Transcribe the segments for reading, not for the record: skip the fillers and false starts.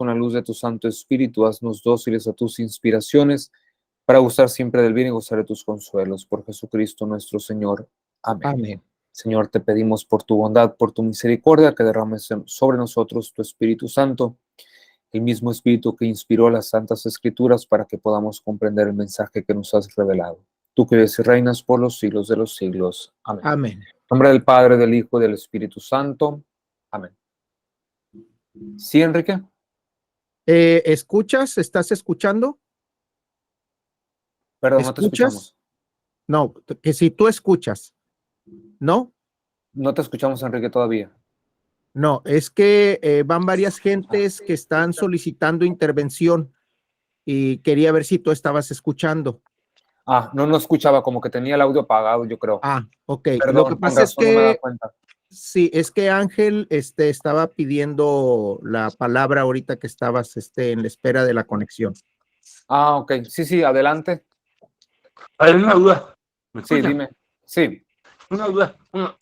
con la luz de tu Santo Espíritu, haznos dóciles a tus inspiraciones, para gustar siempre del bien y gozar de tus consuelos. Por Jesucristo nuestro Señor. Amén. Amén. Señor, te pedimos por tu bondad, por tu misericordia, que derrames sobre nosotros tu Espíritu Santo, el mismo Espíritu que inspiró las Santas Escrituras para que podamos comprender el mensaje que nos has revelado. Tú que vives y reinas por los siglos de los siglos. Amén. Amén. En nombre del Padre, del Hijo y del Espíritu Santo. Amén. ¿Sí, Enrique? ¿Escuchas? ¿Estás escuchando? Perdón, no te escuchamos. ¿Escuchas? No, que si tú escuchas. ¿No? No te escuchamos, Enrique, todavía. No, es que van varias gentes que están solicitando intervención y quería ver si tú estabas escuchando. Ah, no escuchaba, como que tenía el audio apagado, yo creo. Ah, ok. Perdón, Lo que con pasa es razón no me daba que cuenta. sí, es que Ángel estaba pidiendo la palabra ahorita que estabas en la espera de la conexión. Ah, ok. Sí, adelante. Hay una duda. ¿Me Sí, escuchan? dime. Sí. Una duda. Bueno,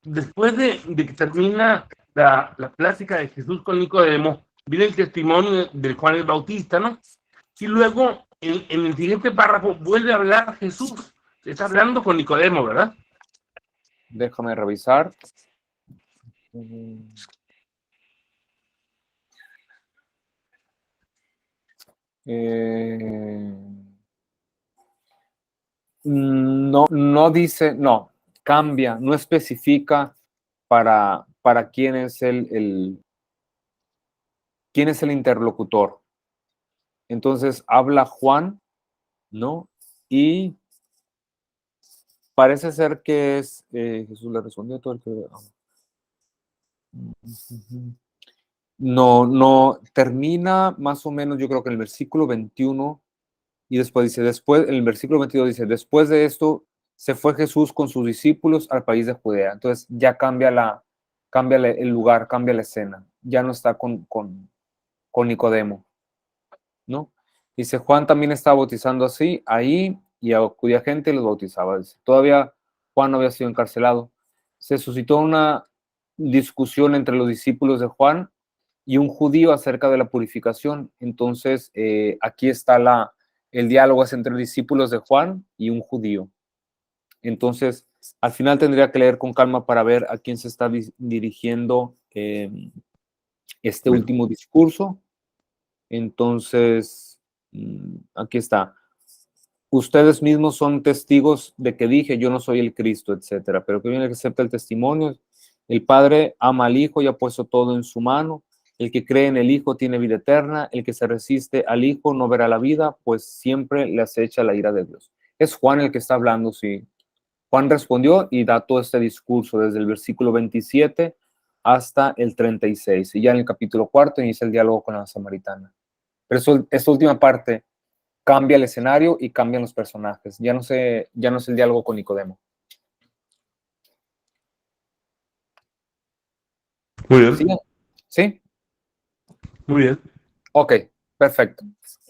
después de que termina la plática de Jesús con Nicodemo, viene el testimonio de Juan el Bautista, ¿no? Y luego, en el siguiente párrafo, vuelve a hablar Jesús. Está hablando con Nicodemo, ¿verdad? Déjame revisar. No dice, no, cambia, no especifica para quién es quién es el interlocutor. Entonces habla Juan, ¿no? Y parece ser que es, Jesús le respondió a todo el que... No, termina más o menos, yo creo que en el versículo 21, y después dice, en el versículo 22 dice, después de esto se fue Jesús con sus discípulos al país de Judea. Entonces ya cambia el lugar, cambia la escena. Ya no está con Nicodemo, ¿no? Dice, Juan también estaba bautizando así, ahí, y acudía gente y los bautizaba. Dice, todavía Juan no había sido encarcelado. Se suscitó una discusión entre los discípulos de Juan y un judío acerca de la purificación. Entonces, aquí está el diálogo es entre discípulos de Juan y un judío. Entonces, al final tendría que leer con calma para ver a quién se está dirigiendo este último discurso. Entonces, aquí está. Ustedes mismos son testigos de que dije, yo no soy el Cristo, etcétera. Pero que viene el que acepta el testimonio. El Padre ama al Hijo y ha puesto todo en su mano. El que cree en el Hijo tiene vida eterna. El que se resiste al Hijo no verá la vida, pues siempre le acecha la ira de Dios. Es Juan el que está hablando, sí. Juan respondió y da todo este discurso desde el versículo 27 hasta el 36. Y ya en el capítulo 4 inicia el diálogo con la samaritana. Pero esta última parte cambia el escenario y cambian los personajes. Ya no es el diálogo con Nicodemo. Muy bien. ¿Sí? Muy bien. Ok, perfecto.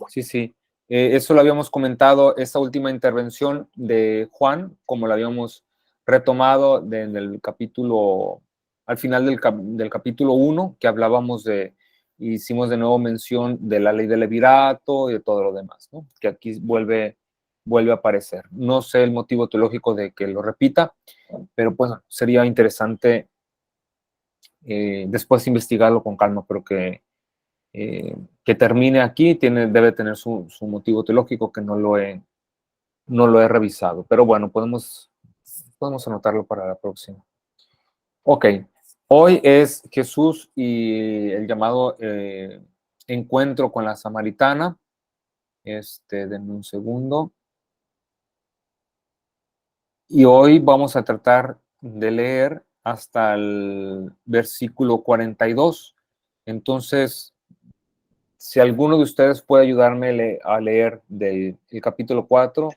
Sí. Eso lo habíamos comentado, esta última intervención de Juan, como la habíamos retomado en el capítulo, al final del capítulo 1, que hablábamos hicimos de nuevo mención de la ley del levirato y de todo lo demás, ¿no? Que aquí vuelve a aparecer. No sé el motivo teológico de que lo repita, pero pues sería interesante después investigarlo con calma, pero que termine aquí debe tener su motivo teológico que no lo he revisado. Pero bueno, podemos anotarlo para la próxima. Ok, hoy es Jesús y el llamado encuentro con la samaritana. Denme un segundo. Y hoy vamos a tratar de leer hasta el versículo 42. Entonces, si alguno de ustedes puede ayudarme a leer el capítulo 4,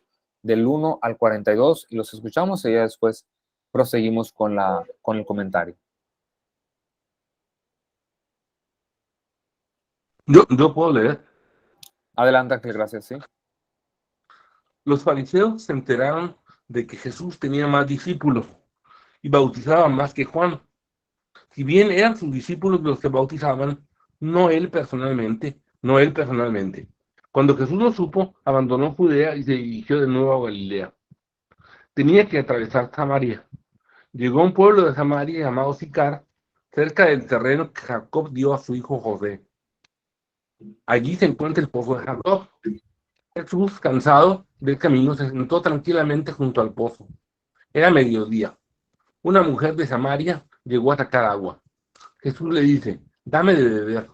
del 1 al 42, y los escuchamos y ya después proseguimos con el comentario. Yo puedo leer. Adelante, Ángel, gracias, sí. Los fariseos se enteraron de que Jesús tenía más discípulos y bautizaba más que Juan. Si bien eran sus discípulos los que bautizaban, no él personalmente, no él personalmente. Cuando Jesús lo supo, abandonó Judea y se dirigió de nuevo a Galilea. Tenía que atravesar Samaria. Llegó a un pueblo de Samaria llamado Sicar, cerca del terreno que Jacob dio a su hijo José. Allí se encuentra el pozo de Jacob. Jesús, cansado del camino, se sentó tranquilamente junto al pozo. Era mediodía. Una mujer de Samaria llegó a sacar agua. Jesús le dice, dame de beber.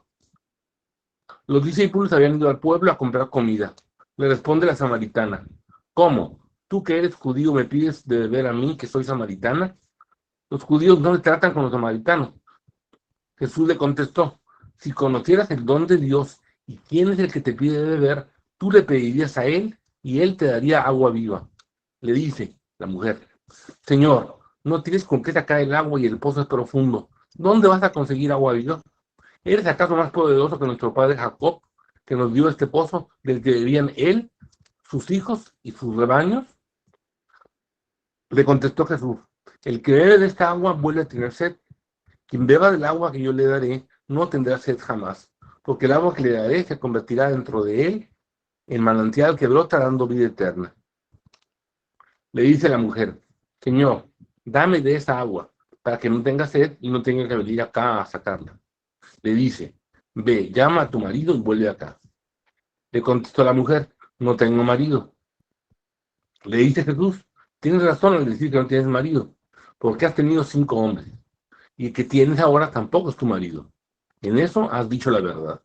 Los discípulos habían ido al pueblo a comprar comida. Le responde la samaritana, ¿cómo? ¿Tú que eres judío me pides de beber a mí que soy samaritana? Los judíos no le tratan con los samaritanos. Jesús le contestó, si conocieras el don de Dios y quién es el que te pide de beber, tú le pedirías a él y él te daría agua viva. Le dice la mujer, Señor, no tienes con qué sacar el agua y el pozo es profundo. ¿Dónde vas a conseguir agua viva? ¿Eres acaso más poderoso que nuestro padre Jacob, que nos dio este pozo del que bebían él, sus hijos y sus rebaños? Le contestó Jesús, el que bebe de esta agua vuelve a tener sed. Quien beba del agua que yo le daré no tendrá sed jamás, porque el agua que le daré se convertirá dentro de él en manantial que brota dando vida eterna. Le dice la mujer, Señor, dame de esa agua, para que no tenga sed y no tenga que venir acá a sacarla. Le dice, ve, llama a tu marido y vuelve acá. Le contestó la mujer, no tengo marido. Le dice Jesús, tienes razón al decir que no tienes marido, porque has tenido 5 hombres, y el que tienes ahora tampoco es tu marido. En eso has dicho la verdad.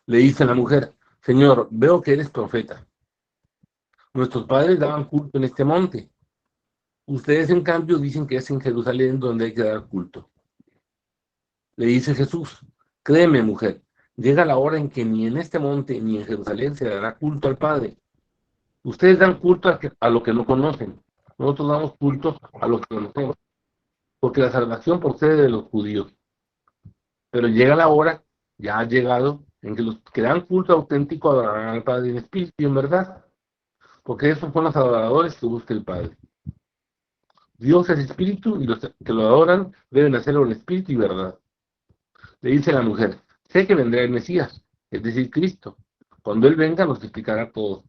Le dice la mujer, Señor, veo que eres profeta. Nuestros padres daban culto en este monte. Ustedes, en cambio, dicen que es en Jerusalén donde hay que dar culto. Le dice Jesús, créeme, mujer, llega la hora en que ni en este monte ni en Jerusalén se dará culto al Padre. Ustedes dan culto a lo que no conocen. Nosotros damos culto a lo que conocemos, porque la salvación procede de los judíos. Pero llega la hora, ya ha llegado, en que los que dan culto auténtico adorarán al Padre en espíritu y en verdad, porque esos son los adoradores que busca el Padre. Dios es espíritu y los que lo adoran deben hacerlo en espíritu y verdad. Le dice la mujer, sé que vendrá el Mesías, es decir, Cristo. Cuando Él venga nos explicará todo.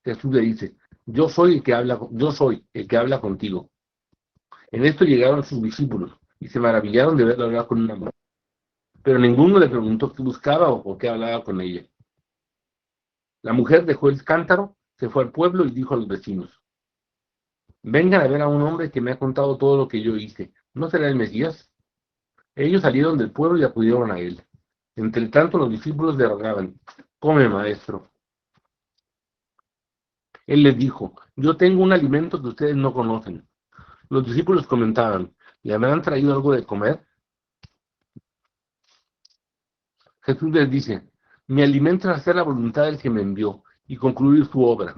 Jesús le dice, yo soy el que habla contigo. En esto llegaron sus discípulos y se maravillaron de verlo hablar con una mujer. Pero ninguno le preguntó qué buscaba o por qué hablaba con ella. La mujer dejó el cántaro, se fue al pueblo y dijo a los vecinos, vengan a ver a un hombre que me ha contado todo lo que yo hice. ¿No será el Mesías? Ellos salieron del pueblo y acudieron a él. Entre tanto los discípulos le rogaban, come, maestro. Él les dijo, yo tengo un alimento que ustedes no conocen. Los discípulos comentaban, ¿le habrán traído algo de comer? Jesús les dice, mi alimento es hacer la voluntad del que me envió y concluir su obra.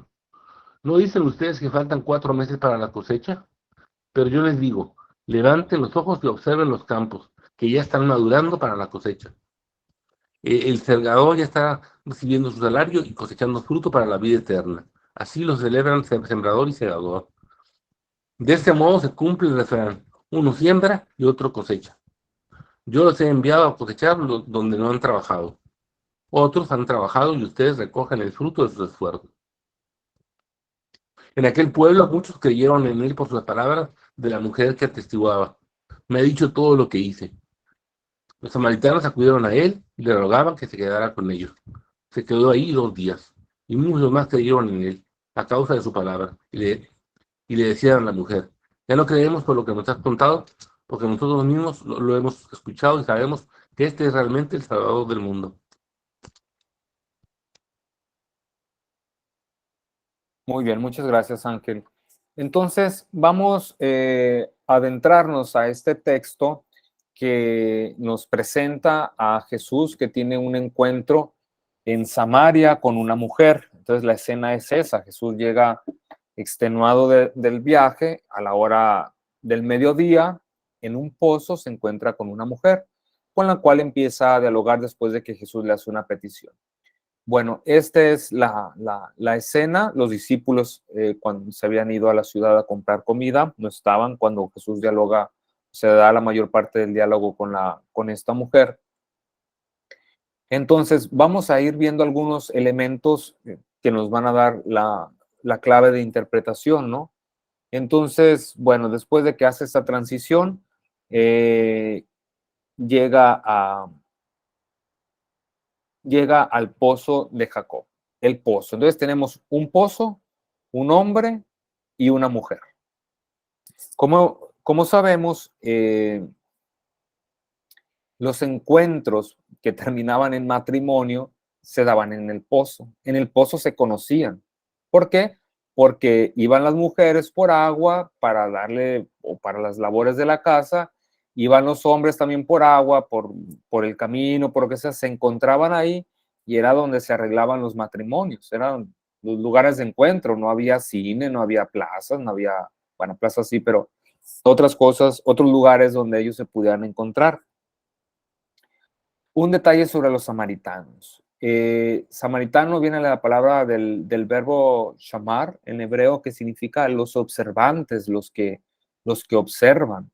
¿No dicen ustedes que faltan 4 meses para la cosecha? Pero yo les digo, levanten los ojos y observen los campos, que ya están madurando para la cosecha. El segador ya está recibiendo su salario y cosechando fruto para la vida eterna. Así lo celebran sembrador y segador. De este modo se cumple el refrán, uno siembra y otro cosecha. Yo los he enviado a cosechar donde no han trabajado. Otros han trabajado y ustedes recogen el fruto de sus esfuerzos. En aquel pueblo muchos creyeron en él por las palabras de la mujer que atestiguaba. Me ha dicho todo lo que hice. Los samaritanos acudieron a él y le rogaban que se quedara con ellos. Se quedó ahí 2 días, y muchos más creyeron en él, a causa de su palabra. Y le decían a la mujer, ya no creemos por lo que nos has contado, porque nosotros mismos lo hemos escuchado y sabemos que este es realmente el Salvador del mundo. Muy bien, muchas gracias, Ángel. Entonces, vamos a adentrarnos a este texto que nos presenta a Jesús que tiene un encuentro en Samaria con una mujer. Entonces, la escena es esa. Jesús llega extenuado del viaje a la hora del mediodía, en un pozo se encuentra con una mujer, con la cual empieza a dialogar después de que Jesús le hace una petición. Bueno, esta es la escena. Los discípulos, cuando se habían ido a la ciudad a comprar comida, no estaban cuando Jesús dialoga, se da la mayor parte del diálogo con esta mujer. Entonces, vamos a ir viendo algunos elementos que nos van a dar la clave de interpretación, ¿no? Entonces, bueno, después de que hace esta transición, llega al pozo de Jacob, el pozo. Entonces tenemos un pozo, un hombre y una mujer. Como sabemos, los encuentros que terminaban en matrimonio se daban en el pozo. En el pozo se conocían. ¿Por qué? Porque iban las mujeres por agua para darle, o para las labores de la casa, iban los hombres también por agua, por el camino, por lo que sea, se encontraban ahí y era donde se arreglaban los matrimonios, eran los lugares de encuentro, no había cine, no había plazas, no había, bueno, plazas sí, pero otras cosas, otros lugares donde ellos se pudieran encontrar. Un detalle sobre los samaritanos. Samaritano viene de la palabra del verbo shamar en hebreo, que significa los observantes, los que observan.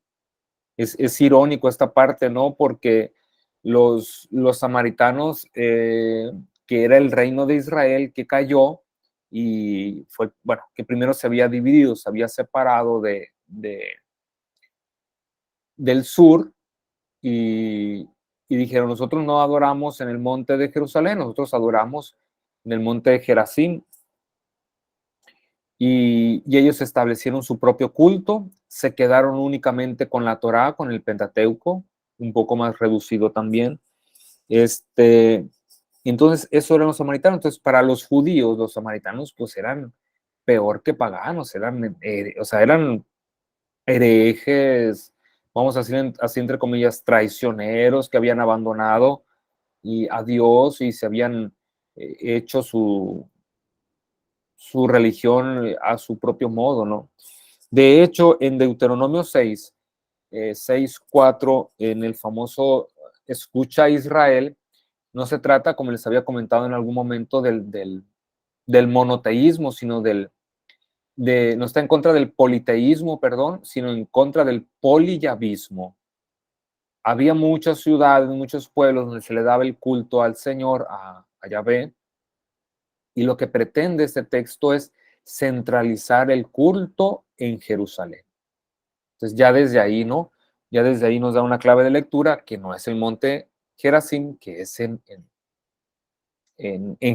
Es irónico esta parte, ¿no? Porque los samaritanos, que era el reino de Israel que cayó y fue, bueno, que primero se había dividido, se había separado del sur y dijeron, nosotros no adoramos en el monte de Jerusalén, nosotros adoramos en el monte de Gerazim. Y ellos establecieron su propio culto, se quedaron únicamente con la Torá, con el Pentateuco, un poco más reducido también. Entonces, eso eran los samaritanos. Entonces, para los judíos, los samaritanos, pues eran peor que paganos, o sea, eran herejes, vamos a decir así entre comillas, traicioneros que habían abandonado a Dios y se habían hecho su religión a su propio modo, ¿no? De hecho, en Deuteronomio 6, 6:4, en el famoso Escucha a Israel, no se trata, como les había comentado en algún momento, del monoteísmo, sino no está en contra del politeísmo, perdón, sino en contra del poliyavismo. Había muchas ciudades, muchos pueblos donde se le daba el culto al Señor, a Yahvé, y lo que pretende este texto es centralizar el culto en Jerusalén. Entonces ya desde ahí, ¿no? Ya desde ahí nos da una clave de lectura que no es el monte Gerazim, que es en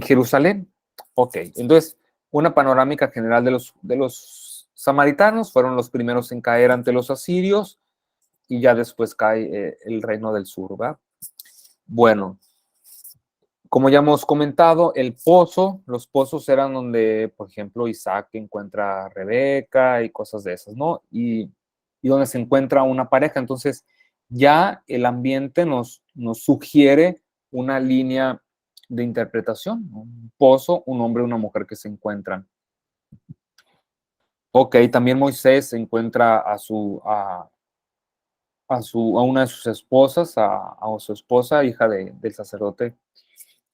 Jerusalén. Ok, entonces una panorámica general de los samaritanos. Fueron los primeros en caer ante los asirios y ya después cae el reino del sur, ¿verdad? Bueno, como ya hemos comentado, los pozos eran donde, por ejemplo, Isaac encuentra a Rebeca y cosas de esas, ¿no? Y donde se encuentra una pareja. Entonces, ya el ambiente nos sugiere una línea de interpretación, ¿no? Un pozo, un hombre y una mujer que se encuentran. Ok, también Moisés encuentra a una de sus esposas, a su esposa, hija del sacerdote.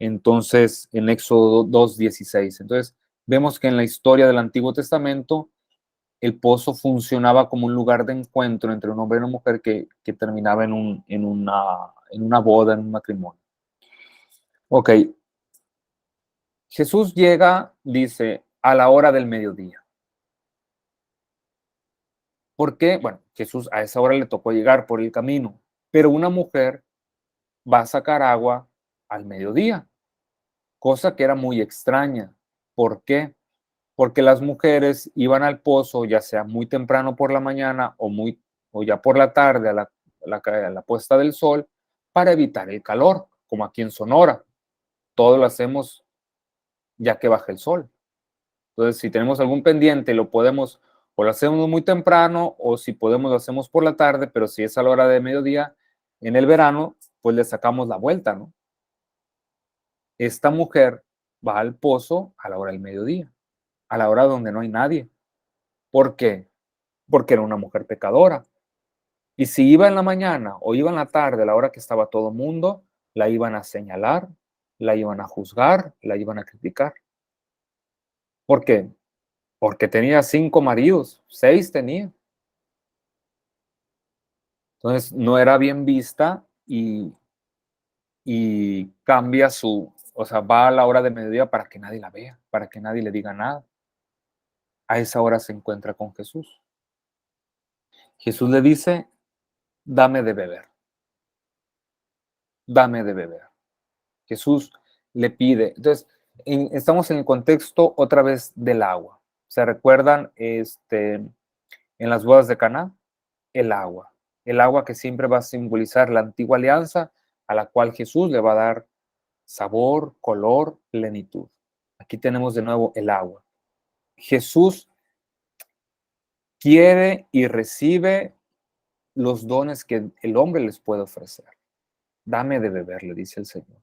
Entonces, en Éxodo 2:16. Entonces, vemos que en la historia del Antiguo Testamento, el pozo funcionaba como un lugar de encuentro entre un hombre y una mujer que terminaba en una boda, en un matrimonio. Ok. Jesús llega, dice, a la hora del mediodía. ¿Por qué? Bueno, Jesús a esa hora le tocó llegar por el camino, pero una mujer va a sacar agua al mediodía, cosa que era muy extraña. ¿Por qué? Porque las mujeres iban al pozo, ya sea muy temprano por la mañana o ya por la tarde a la puesta del sol, para evitar el calor, como aquí en Sonora. Todo lo hacemos ya que baja el sol. Entonces, si tenemos algún pendiente, o lo hacemos muy temprano, o si podemos, lo hacemos por la tarde, pero si es a la hora de mediodía, en el verano, pues le sacamos la vuelta, ¿no? Esta mujer va al pozo a la hora del mediodía, a la hora donde no hay nadie. ¿Por qué? Porque era una mujer pecadora. Y si iba en la mañana o iba en la tarde, a la hora que estaba todo mundo, la iban a señalar, la iban a juzgar, la iban a criticar. ¿Por qué? Porque tenía 5 maridos, 6 tenía. Entonces no era bien vista y y cambia o sea, va a la hora de mediodía para que nadie la vea, para que nadie le diga nada. A esa hora se encuentra con Jesús. Jesús le dice, dame de beber, dame de beber. Jesús le pide. Entonces, estamos en el contexto otra vez del agua. ¿Se recuerdan en las bodas de Caná? El agua que siempre va a simbolizar la antigua alianza a la cual Jesús le va a dar sabor, color, plenitud. Aquí tenemos de nuevo el agua. Jesús quiere y recibe los dones que el hombre les puede ofrecer. Dame de beber, le dice el Señor.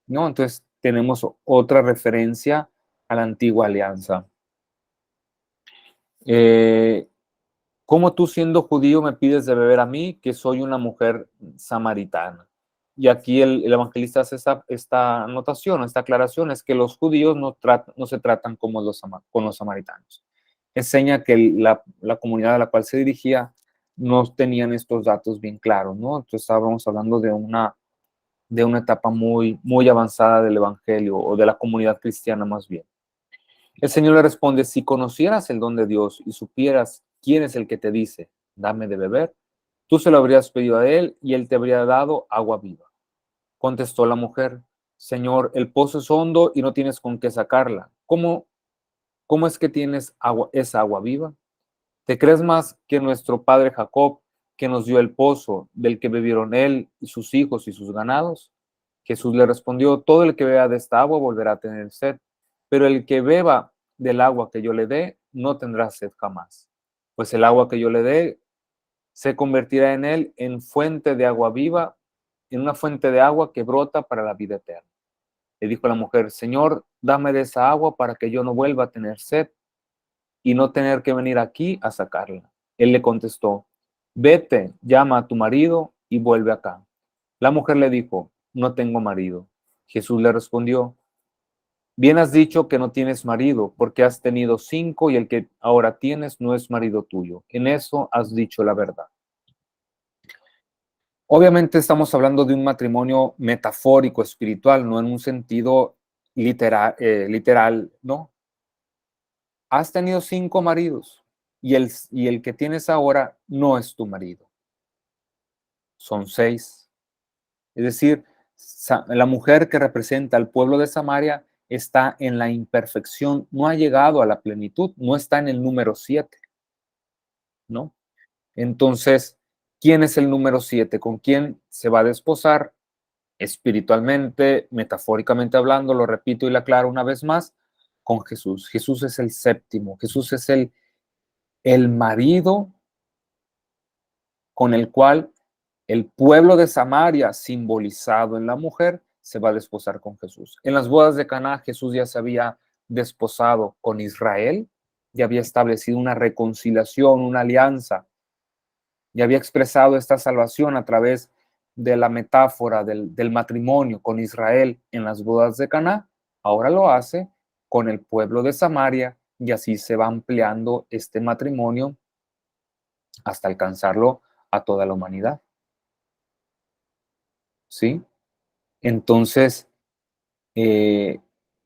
¿No? Entonces tenemos otra referencia a la antigua alianza. ¿Cómo tú siendo judío me pides de beber a mí, que soy una mujer samaritana? Y aquí el evangelista hace esta anotación, esta aclaración, es que los judíos no se tratan como con los samaritanos. Enseña que la comunidad a la cual se dirigía no tenían estos datos bien claros, ¿no? Entonces estábamos hablando de una etapa muy, muy avanzada del evangelio o de la comunidad cristiana más bien. El Señor le responde, si conocieras el don de Dios y supieras quién es el que te dice, dame de beber, tú se lo habrías pedido a él y él te habría dado agua viva. Contestó la mujer, Señor, el pozo es hondo y no tienes con qué sacarla. ¿Cómo es que tienes esa agua viva? ¿Te crees más que nuestro padre Jacob, que nos dio el pozo, del que bebieron él y sus hijos y sus ganados? Jesús le respondió, todo el que beba de esta agua volverá a tener sed, pero el que beba del agua que yo le dé no tendrá sed jamás, pues el agua que yo le dé se convertirá en él en fuente de agua viva, en una fuente de agua que brota para la vida eterna. Le dijo la mujer, Señor, dame de esa agua para que yo no vuelva a tener sed y no tener que venir aquí a sacarla. Él le contestó, vete, llama a tu marido y vuelve acá. La mujer le dijo, no tengo marido. Jesús le respondió, bien has dicho que no tienes marido, porque has tenido 5 y el que ahora tienes no es marido tuyo. En eso has dicho la verdad. Obviamente estamos hablando de un matrimonio metafórico, espiritual, no en un sentido literal, ¿no? Has tenido 5 maridos y el que tienes ahora no es tu marido. Son 6. Es decir, la mujer que representa al pueblo de Samaria está en la imperfección, no ha llegado a la plenitud, no está en el número 7, ¿no? Entonces, ¿quién es el número 7? ¿Con quién se va a desposar? Espiritualmente, metafóricamente hablando, lo repito y lo aclaro una vez más, con Jesús. Jesús es el séptimo, Jesús es el marido con el cual el pueblo de Samaria, simbolizado en la mujer, se va a desposar con Jesús. En las bodas de Caná, Jesús ya se había desposado con Israel, ya había establecido una reconciliación, una alianza, ya había expresado esta salvación a través de la metáfora del matrimonio con Israel en las bodas de Caná. Ahora lo hace con el pueblo de Samaria y así se va ampliando este matrimonio hasta alcanzarlo a toda la humanidad. ¿Sí? Entonces,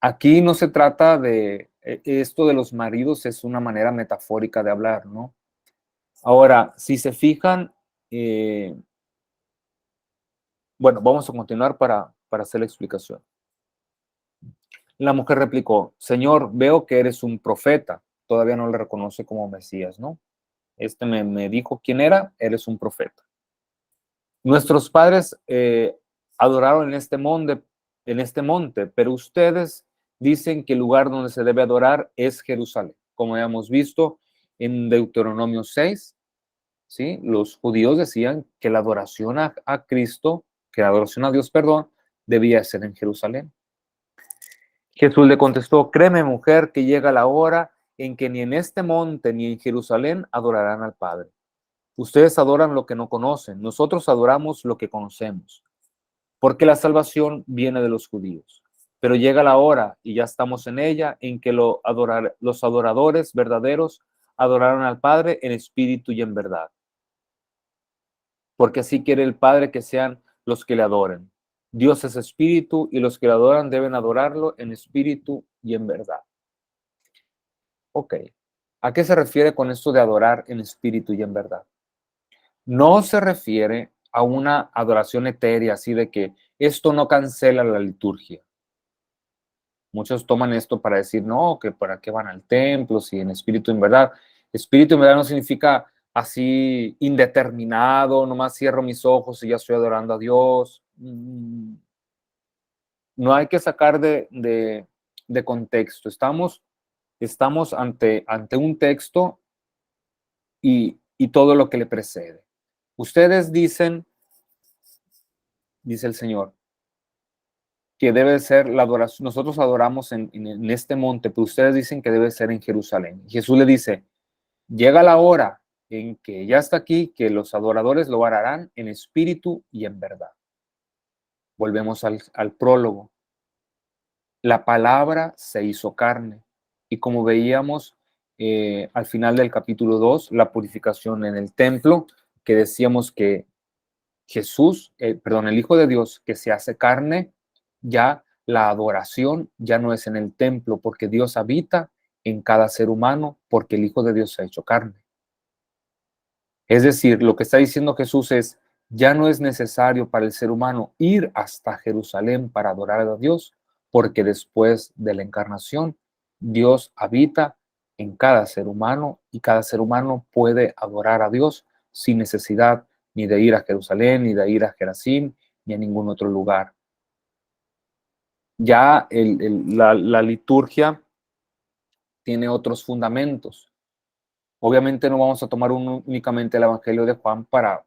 aquí no se trata de, esto de los maridos es una manera metafórica de hablar, ¿no? Ahora, si se fijan, bueno, vamos a continuar para hacer la explicación. La mujer replicó, Señor, veo que eres un profeta. Todavía no le reconoce como Mesías, ¿no? Me dijo quién era, eres un profeta. Nuestros padres adoraron en este monte, pero ustedes dicen que el lugar donde se debe adorar es Jerusalén. Como ya hemos visto en Deuteronomio 6, ¿sí? Los judíos decían que la adoración a Cristo, que la adoración a Dios, perdón, debía ser en Jerusalén. Jesús le contestó, créeme mujer que llega la hora en que ni en este monte ni en Jerusalén adorarán al Padre. Ustedes adoran lo que no conocen, nosotros adoramos lo que conocemos, porque la salvación viene de los judíos. Pero llega la hora, y ya estamos en ella, en que los adoradores verdaderos adorarán al Padre en espíritu y en verdad. Porque así quiere el Padre que sean los que le adoren. Dios es espíritu y los que lo adoran deben adorarlo en espíritu y en verdad. Ok. ¿A qué se refiere con esto de adorar en espíritu y en verdad? No se refiere a una adoración etérea, así de que esto no cancela la liturgia. Muchos toman esto para decir, no, que para qué van al templo, si en espíritu en verdad. Espíritu en verdad no significa así indeterminado, nomás cierro mis ojos y ya estoy adorando a Dios. No hay que sacar de contexto. Estamos ante un texto y todo lo que le precede. Ustedes dicen, dice el Señor, que debe ser la adoración. Nosotros adoramos en este monte, pero ustedes dicen que debe ser en Jerusalén. Jesús le dice, llega la hora en que ya está aquí, que los adoradores lo harán en espíritu y en verdad. Volvemos al prólogo. La palabra se hizo carne. Y como veíamos al final del capítulo 2, la purificación en el templo, que decíamos que Jesús, el Hijo de Dios, que se hace carne, ya la adoración ya no es en el templo, porque Dios habita en cada ser humano, porque el Hijo de Dios se ha hecho carne. Es decir, lo que está diciendo Jesús es, ya no es necesario para el ser humano ir hasta Jerusalén para adorar a Dios, porque después de la encarnación, Dios habita en cada ser humano y cada ser humano puede adorar a Dios sin necesidad ni de ir a Jerusalén, ni de ir a Gerazim, ni a ningún otro lugar. Ya la liturgia tiene otros fundamentos. Obviamente no vamos a tomar únicamente el Evangelio de Juan para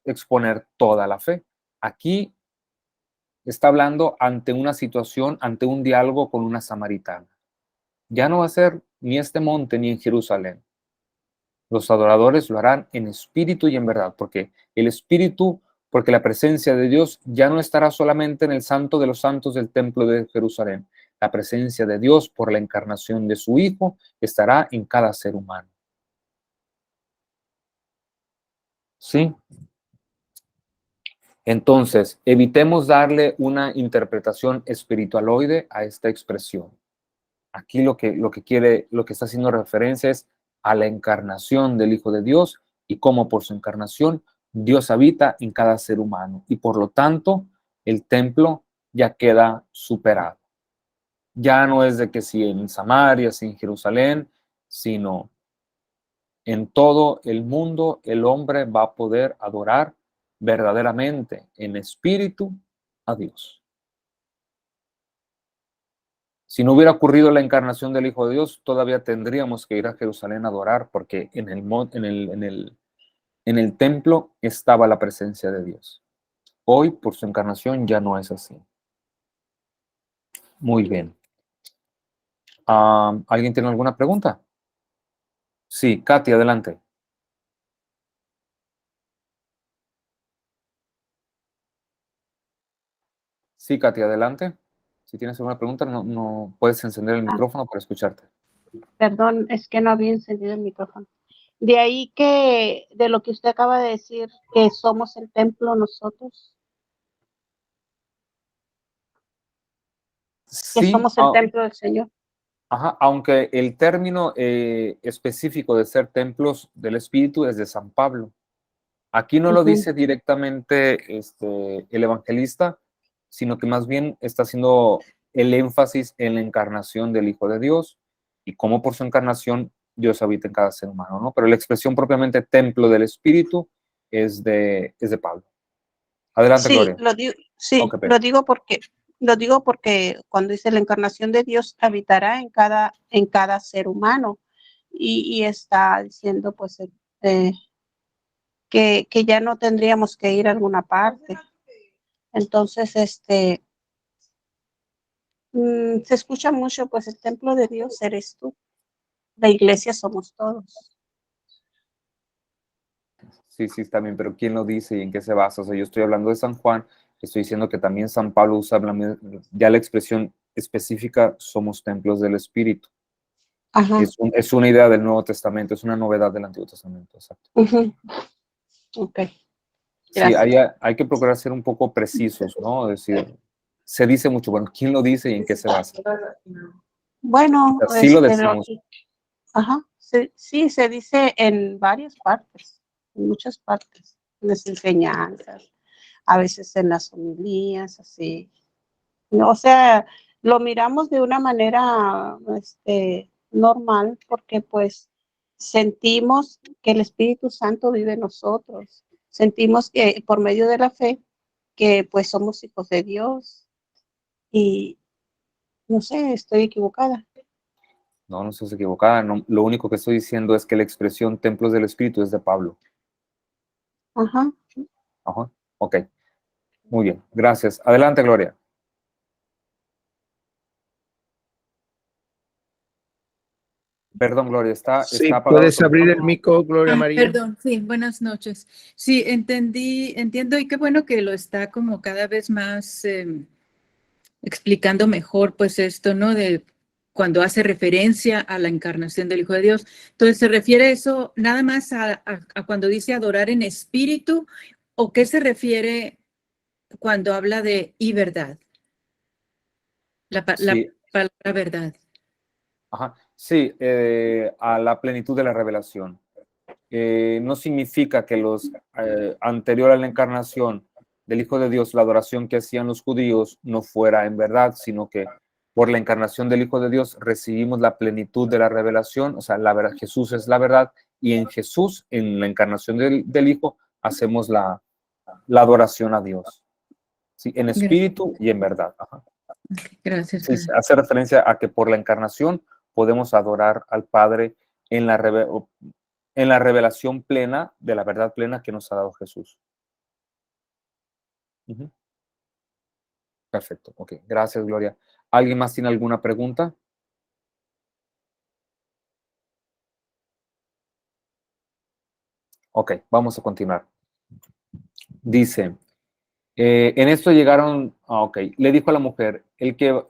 exponer toda la fe. Aquí está hablando ante una situación, ante un diálogo con una samaritana. Ya no va a ser ni este monte ni en Jerusalén. Los adoradores lo harán en espíritu y en verdad, porque el espíritu, porque la presencia de Dios ya no estará solamente en el santo de los santos del templo de Jerusalén. La presencia de Dios por la encarnación de su Hijo estará en cada ser humano. ¿Sí? Entonces, evitemos darle una interpretación espiritualoide a esta expresión. Aquí lo que está haciendo referencia es a la encarnación del Hijo de Dios y cómo por su encarnación Dios habita en cada ser humano y por lo tanto el templo ya queda superado. Ya no es de que si en Samaria, si en Jerusalén, sino en todo el mundo el hombre va a poder adorar verdaderamente en espíritu a Dios. Si no hubiera ocurrido la encarnación del Hijo de Dios, todavía tendríamos que ir a Jerusalén a adorar, porque en el templo estaba la presencia de Dios. Hoy, por su encarnación, ya no es así. Muy bien. ¿Alguien tiene alguna pregunta? Sí, Katy, adelante. Sí, Katy, adelante. Si tienes alguna pregunta, no puedes encender el micrófono para escucharte. Perdón, es que no había encendido el micrófono. De ahí que, de lo que usted acaba de decir, que somos el templo nosotros. Sí, que somos el templo del Señor. Ajá, aunque el término específico de ser templos del Espíritu es de San Pablo. Aquí no lo dice directamente el evangelista, sino que más bien está haciendo el énfasis en la encarnación del Hijo de Dios y cómo por su encarnación Dios habita en cada ser humano, ¿no? Pero la expresión propiamente templo del Espíritu es de Pablo. Adelante, Sí, Gloria. Okay, lo digo porque cuando dice la encarnación de Dios habitará en cada ser humano y está diciendo pues que ya no tendríamos que ir a alguna parte. Entonces, se escucha mucho, pues el templo de Dios eres tú, la iglesia somos todos. Sí, está bien, pero ¿quién lo dice y en qué se basa? O sea, yo estoy hablando de San Juan, estoy diciendo que también San Pablo usa ya la expresión específica, somos templos del Espíritu. Ajá. Es una idea del Nuevo Testamento, es una novedad del Antiguo Testamento, exacto. Ok. Sí, Gracias. hay que procurar ser un poco precisos, ¿no? Es decir, se dice mucho, bueno, ¿quién lo dice y en qué se basa? Bueno, Sí lo decimos. ajá, sí, se dice en varias partes, en muchas partes, en las enseñanzas, a veces en las homilías, así. No, o sea, lo miramos de una manera normal porque pues sentimos que el Espíritu Santo vive en nosotros. Sentimos que por medio de la fe que pues somos hijos de Dios y no sé, estoy equivocada. No, no estás equivocada. No, lo único que estoy diciendo es que la expresión templos del Espíritu es de Pablo. Ajá. Ajá. Ok. Muy bien. Gracias. Adelante, Gloria. Perdón, Gloria, Sí, está apagado puedes tu abrir el micrófono. micro, Gloria María. Perdón, sí, buenas noches. Sí, entiendo y qué bueno que lo está como cada vez más explicando mejor, pues esto, ¿no? De cuando hace referencia a la encarnación del Hijo de Dios. Entonces, ¿se refiere eso nada más a cuando dice adorar en espíritu o qué se refiere cuando habla de y verdad? La Sí, palabra verdad. ajá. Sí, a la plenitud de la revelación. No significa que anterior a la encarnación del Hijo de Dios, la adoración que hacían los judíos no fuera en verdad, sino que por la encarnación del Hijo de Dios recibimos la plenitud de la revelación, o sea, la verdad, Jesús es la verdad, y en Jesús, en la encarnación del Hijo, hacemos la adoración a Dios, ¿sí? En espíritu y en verdad. Ajá. Gracias, Sí, padre. hace referencia a que por la encarnación podemos adorar al Padre en en la revelación plena de la verdad plena que nos ha dado Jesús. Ujú. Perfecto, ok. Gracias, Gloria. ¿Alguien más tiene alguna pregunta? Ok, vamos a continuar. Dice, en esto llegaron, ok, le dijo a la mujer,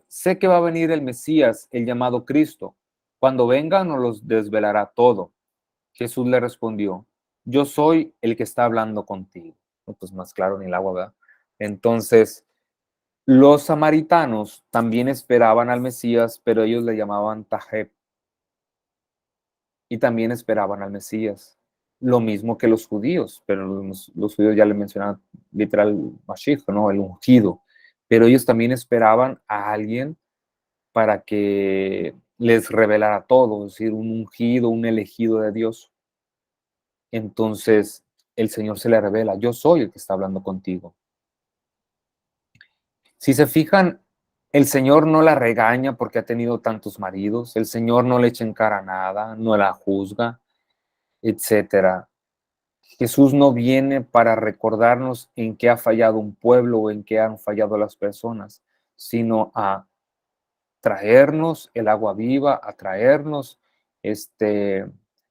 sé que va a venir el Mesías, el llamado Cristo. Cuando venga nos los desvelará todo. Jesús le respondió, yo soy el que está hablando contigo. No, pues más claro ni el agua, ¿verdad? Entonces, los samaritanos también esperaban al Mesías, pero ellos le llamaban Tajeb y también esperaban al Mesías. Lo mismo que los judíos, pero los judíos ya le mencionaban literal Mashiach, ¿no? El ungido. Pero ellos también esperaban a alguien para que les revelara todo, es decir, un ungido, un elegido de Dios. Entonces el Señor se le revela, yo soy el que está hablando contigo. Si se fijan, el Señor no la regaña porque ha tenido tantos maridos, el Señor no le echa en cara nada, no la juzga, etcétera. Jesús no viene para recordarnos en qué ha fallado un pueblo o en qué han fallado las personas, sino a traernos el agua viva, a traernos,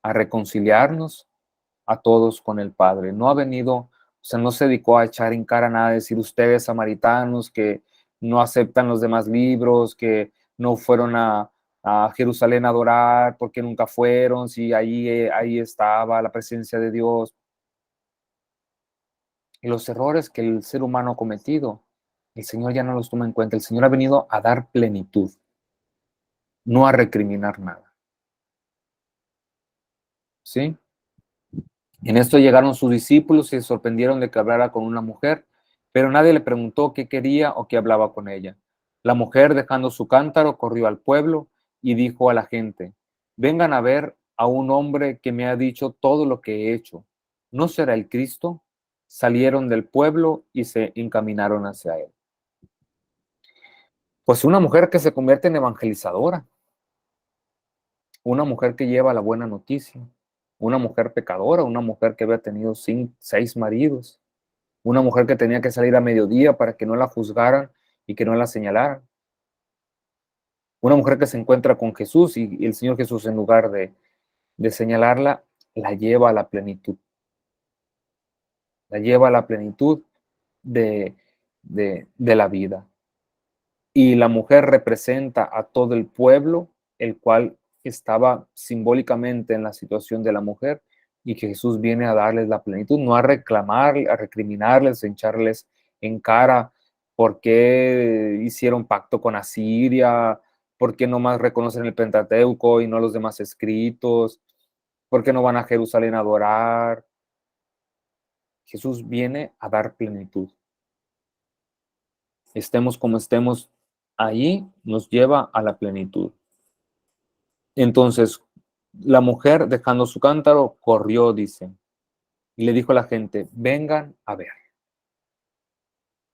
a reconciliarnos a todos con el Padre. No ha venido, o sea, no se dedicó a echar en cara nada, decir ustedes samaritanos que no aceptan los demás libros, que no fueron a Jerusalén a adorar porque nunca fueron, si ahí estaba la presencia de Dios. Y los errores que el ser humano ha cometido, el Señor ya no los toma en cuenta. El Señor ha venido a dar plenitud, no a recriminar nada. ¿Sí? En esto llegaron sus discípulos y se sorprendieron de que hablara con una mujer, pero nadie le preguntó qué quería o qué hablaba con ella. La mujer, dejando su cántaro, corrió al pueblo y dijo a la gente, vengan a ver a un hombre que me ha dicho todo lo que he hecho. ¿No será el Cristo? Salieron del pueblo y se encaminaron hacia él. Pues una mujer que se convierte en evangelizadora, una mujer que lleva la buena noticia, una mujer pecadora, una mujer que había tenido 6 maridos, una mujer que tenía que salir a mediodía para que no la juzgaran y que no la señalaran. Una mujer que se encuentra con Jesús y el Señor Jesús, en lugar de señalarla, la lleva a la plenitud. La lleva a la plenitud de, de la vida. Y la mujer representa a todo el pueblo, el cual estaba simbólicamente en la situación de la mujer, y que Jesús viene a darles la plenitud, no a reclamar, a recriminarles, a echarles en cara por qué hicieron pacto con Asiria, por qué nomás reconocen el Pentateuco y no los demás escritos, por qué no van a Jerusalén a adorar. Jesús viene a dar plenitud. Estemos como estemos, ahí nos lleva a la plenitud. Entonces, la mujer, dejando su cántaro, corrió, dice, y le dijo a la gente, vengan a ver.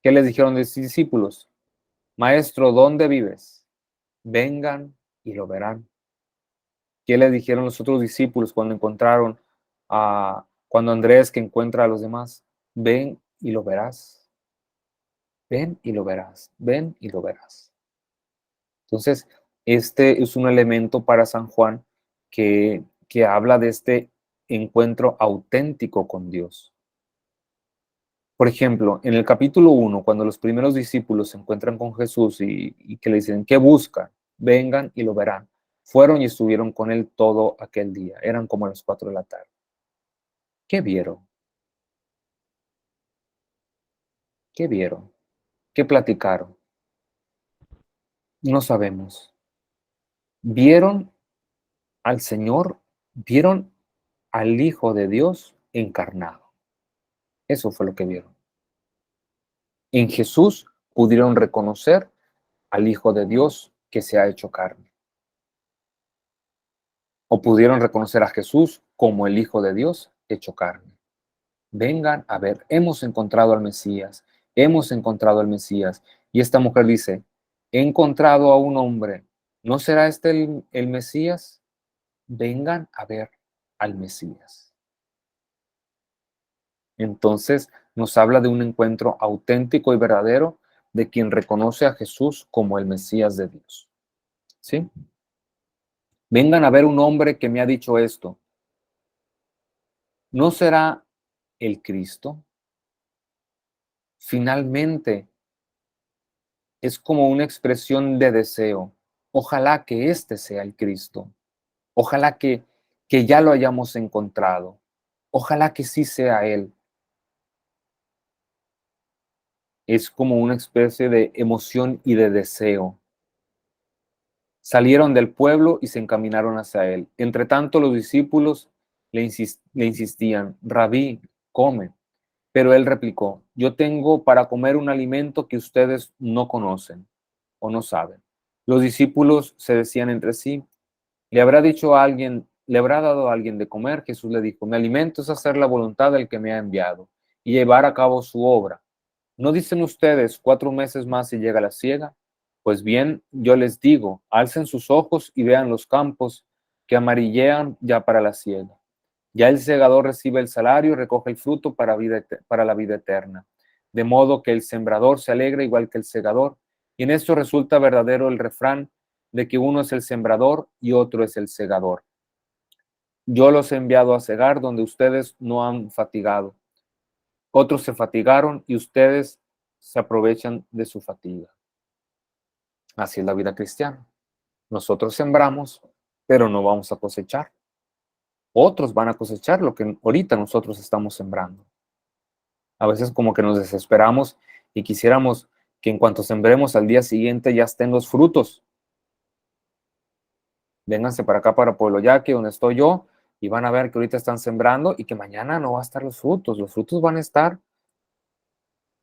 ¿Qué les dijeron los discípulos? Maestro, ¿dónde vives? Vengan y lo verán. ¿Qué le dijeron los otros discípulos cuando encontraron cuando Andrés que encuentra a los demás? Ven y lo verás. Ven y lo verás. Ven y lo verás. Entonces, este es un elemento para San Juan que habla de este encuentro auténtico con Dios. Por ejemplo, en el capítulo 1, cuando los primeros discípulos se encuentran con Jesús y que le dicen, ¿qué buscan? Vengan y lo verán. Fueron y estuvieron con él todo aquel día. Eran como las 4 de la tarde. ¿Qué vieron? ¿Qué vieron? ¿Qué platicaron? No sabemos. Vieron al Señor, vieron al Hijo de Dios encarnado. Eso fue lo que vieron. En Jesús pudieron reconocer al Hijo de Dios que se ha hecho carne. O pudieron reconocer a Jesús como el Hijo de Dios hecho carne. Vengan a ver, hemos encontrado al Mesías, hemos encontrado al Mesías. Y esta mujer dice, he encontrado a un hombre, ¿no será este el Mesías? Vengan a ver al Mesías. Entonces nos habla de un encuentro auténtico y verdadero de quien reconoce a Jesús como el Mesías de Dios. ¿Sí? Vengan a ver un hombre que me ha dicho esto. ¿No será el Cristo? Finalmente, es como una expresión de deseo. Ojalá que este sea el Cristo. Ojalá que ya lo hayamos encontrado. Ojalá que sí sea Él. Es como una especie de emoción y de deseo. Salieron del pueblo y se encaminaron hacia Él. Entre tanto, los discípulos le insistían, Rabí, come. Pero Él replicó, yo tengo para comer un alimento que ustedes no conocen o no saben. Los discípulos se decían entre sí, ¿le habrá dicho a alguien, le habrá dado a alguien de comer? Jesús le dijo, mi alimento es hacer la voluntad del que me ha enviado y llevar a cabo su obra. ¿No dicen ustedes 4 meses más y llega la siega? Pues bien, yo les digo, alcen sus ojos y vean los campos que amarillean ya para la siega. Ya el segador recibe el salario y recoge el fruto para la vida eterna. De modo que el sembrador se alegra igual que el segador. Y en esto resulta verdadero el refrán de que uno es el sembrador y otro es el segador. Yo los he enviado a segar donde ustedes no han fatigado. Otros se fatigaron y ustedes se aprovechan de su fatiga. Así es la vida cristiana. Nosotros sembramos, pero no vamos a cosechar. Otros van a cosechar lo que ahorita nosotros estamos sembrando. A veces como que nos desesperamos y quisiéramos que en cuanto sembremos al día siguiente ya estén los frutos. Vénganse para acá, para Pueblo Yaqui, donde estoy yo, y van a ver que ahorita están sembrando y que mañana no va a estar los frutos. Los frutos van a estar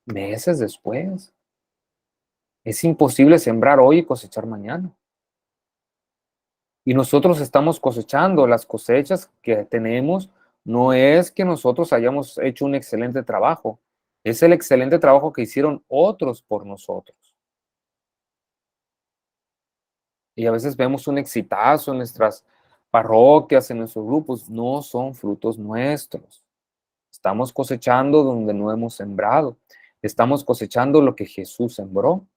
meses después. Es imposible sembrar hoy y cosechar mañana. Y nosotros estamos cosechando. Las cosechas que tenemos no es que nosotros hayamos hecho un excelente trabajo. Es el excelente trabajo que hicieron otros por nosotros. Y a veces vemos un exitazo en nuestras parroquias, en nuestros grupos. No son frutos nuestros. Estamos cosechando donde no hemos sembrado. Estamos cosechando lo que Jesús sembró.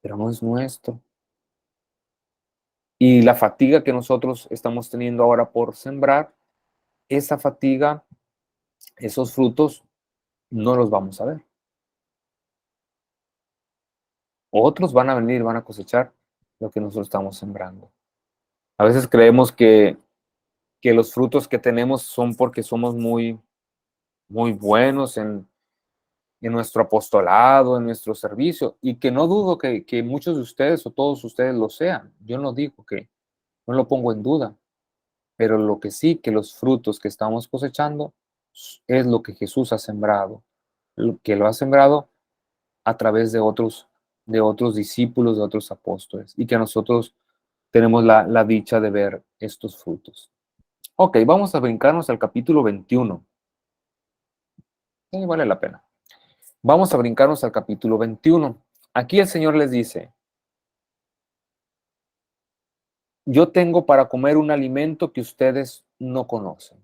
Pero no es nuestro. Y la fatiga que nosotros estamos teniendo ahora por sembrar, esa fatiga, esos frutos, no los vamos a ver. Otros van a venir, van a cosechar lo que nosotros estamos sembrando. A veces creemos que que los frutos que tenemos son porque somos muy, muy buenos en nuestro apostolado, en nuestro servicio, y que no dudo que muchos de ustedes o todos ustedes lo sean. Yo no digo que, no lo pongo en duda, pero lo que sí, que los frutos que estamos cosechando es lo que Jesús ha sembrado, que lo ha sembrado a través de otros discípulos, de otros apóstoles, y que nosotros tenemos la dicha de ver estos frutos. Ok, vamos a brincarnos al capítulo 21. Vale la pena. Vamos a brincarnos al capítulo 21. Aquí el Señor les dice: yo tengo para comer un alimento que ustedes no conocen.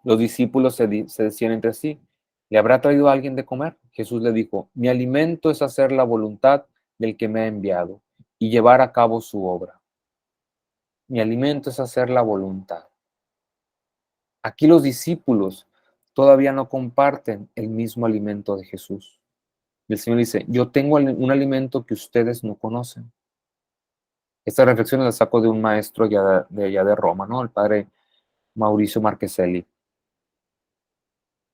Los discípulos se decían entre sí: ¿le habrá traído a alguien de comer? Jesús le dijo: mi alimento es hacer la voluntad del que me ha enviado y llevar a cabo su obra. Mi alimento es hacer la voluntad. Aquí los discípulos todavía no comparten el mismo alimento de Jesús. El Señor dice: yo tengo un alimento que ustedes no conocen. Esta reflexión la saco de un maestro de allá de Roma, ¿no? El padre Mauricio Marcheselli,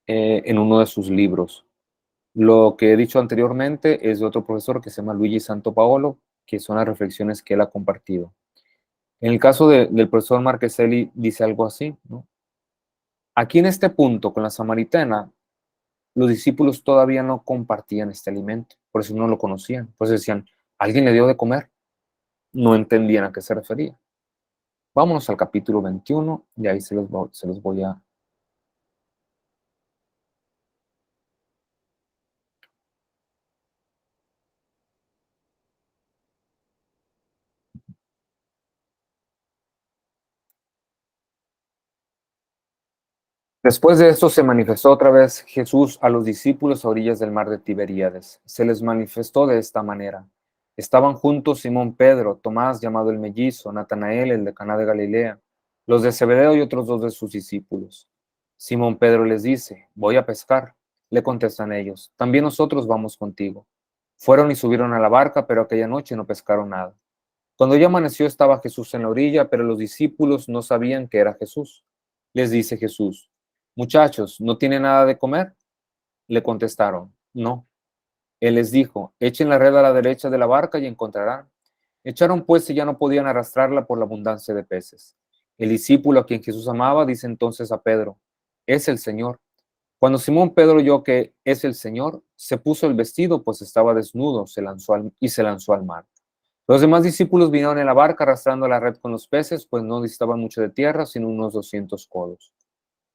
en uno de sus libros. Lo que he dicho anteriormente es de otro profesor que se llama Luigi Santopaolo, que son las reflexiones que él ha compartido. En el caso del profesor Marcheselli dice algo así, ¿no? Aquí en este punto, con la samaritana, los discípulos todavía no compartían este alimento, por eso no lo conocían. Por eso decían: ¿alguien le dio de comer? No entendían a qué se refería. Vámonos al capítulo 21 y ahí se los voy a... Después de esto se manifestó otra vez Jesús a los discípulos a orillas del mar de Tiberíades. Se les manifestó de esta manera. Estaban juntos Simón Pedro, Tomás llamado el mellizo, Natanael el de Caná de Galilea, los de Zebedeo y otros dos de sus discípulos. Simón Pedro les dice: voy a pescar. Le contestan ellos: también nosotros vamos contigo. Fueron y subieron a la barca, pero aquella noche no pescaron nada. Cuando ya amaneció estaba Jesús en la orilla, pero los discípulos no sabían que era Jesús. Les dice Jesús: muchachos, ¿no tienen nada de comer? Le contestaron: no. Él les dijo: echen la red a la derecha de la barca y encontrarán. Echaron pues y ya no podían arrastrarla por la abundancia de peces. El discípulo a quien Jesús amaba dice entonces a Pedro: es el Señor. Cuando Simón Pedro oyó que es el Señor, se puso el vestido, pues estaba desnudo, se lanzó al mar. Los demás discípulos vinieron en la barca arrastrando la red con los peces, pues no distaban mucho de tierra, sino unos 200 codos.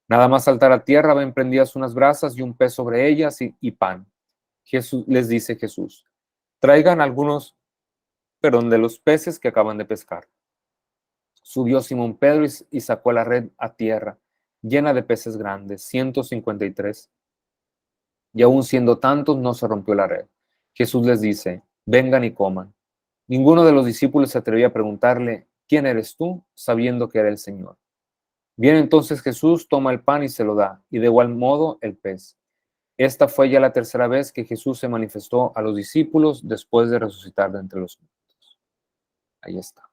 Nada más saltar a tierra, ven prendidas unas brasas y un pez sobre ellas y pan. Les dice Jesús: traigan algunos, de los peces que acaban de pescar. Subió Simón Pedro y sacó la red a tierra, llena de peces grandes, 153. Y aún siendo tantos, no se rompió la red. Jesús les dice: vengan y coman. Ninguno de los discípulos se atrevía a preguntarle: ¿quién eres tú?, sabiendo que era el Señor. Viene entonces Jesús, toma el pan y se lo da, y de igual modo el pez. Esta fue ya la tercera vez que Jesús se manifestó a los discípulos después de resucitar de entre los muertos. Ahí está.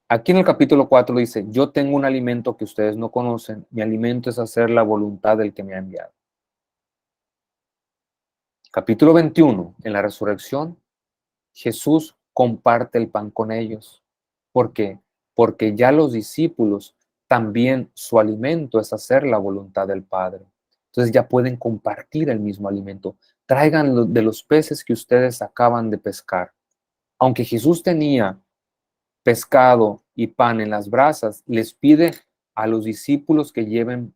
Aquí en el capítulo 4 dice: yo tengo un alimento que ustedes no conocen, mi alimento es hacer la voluntad del que me ha enviado. Capítulo 21, en la resurrección, Jesús comparte el pan con ellos. ¿Por qué? Porque ya los discípulos también su alimento es hacer la voluntad del Padre. Entonces ya pueden compartir el mismo alimento. Traigan de los peces que ustedes acaban de pescar. Aunque Jesús tenía pescado y pan en las brasas, les pide a los discípulos que lleven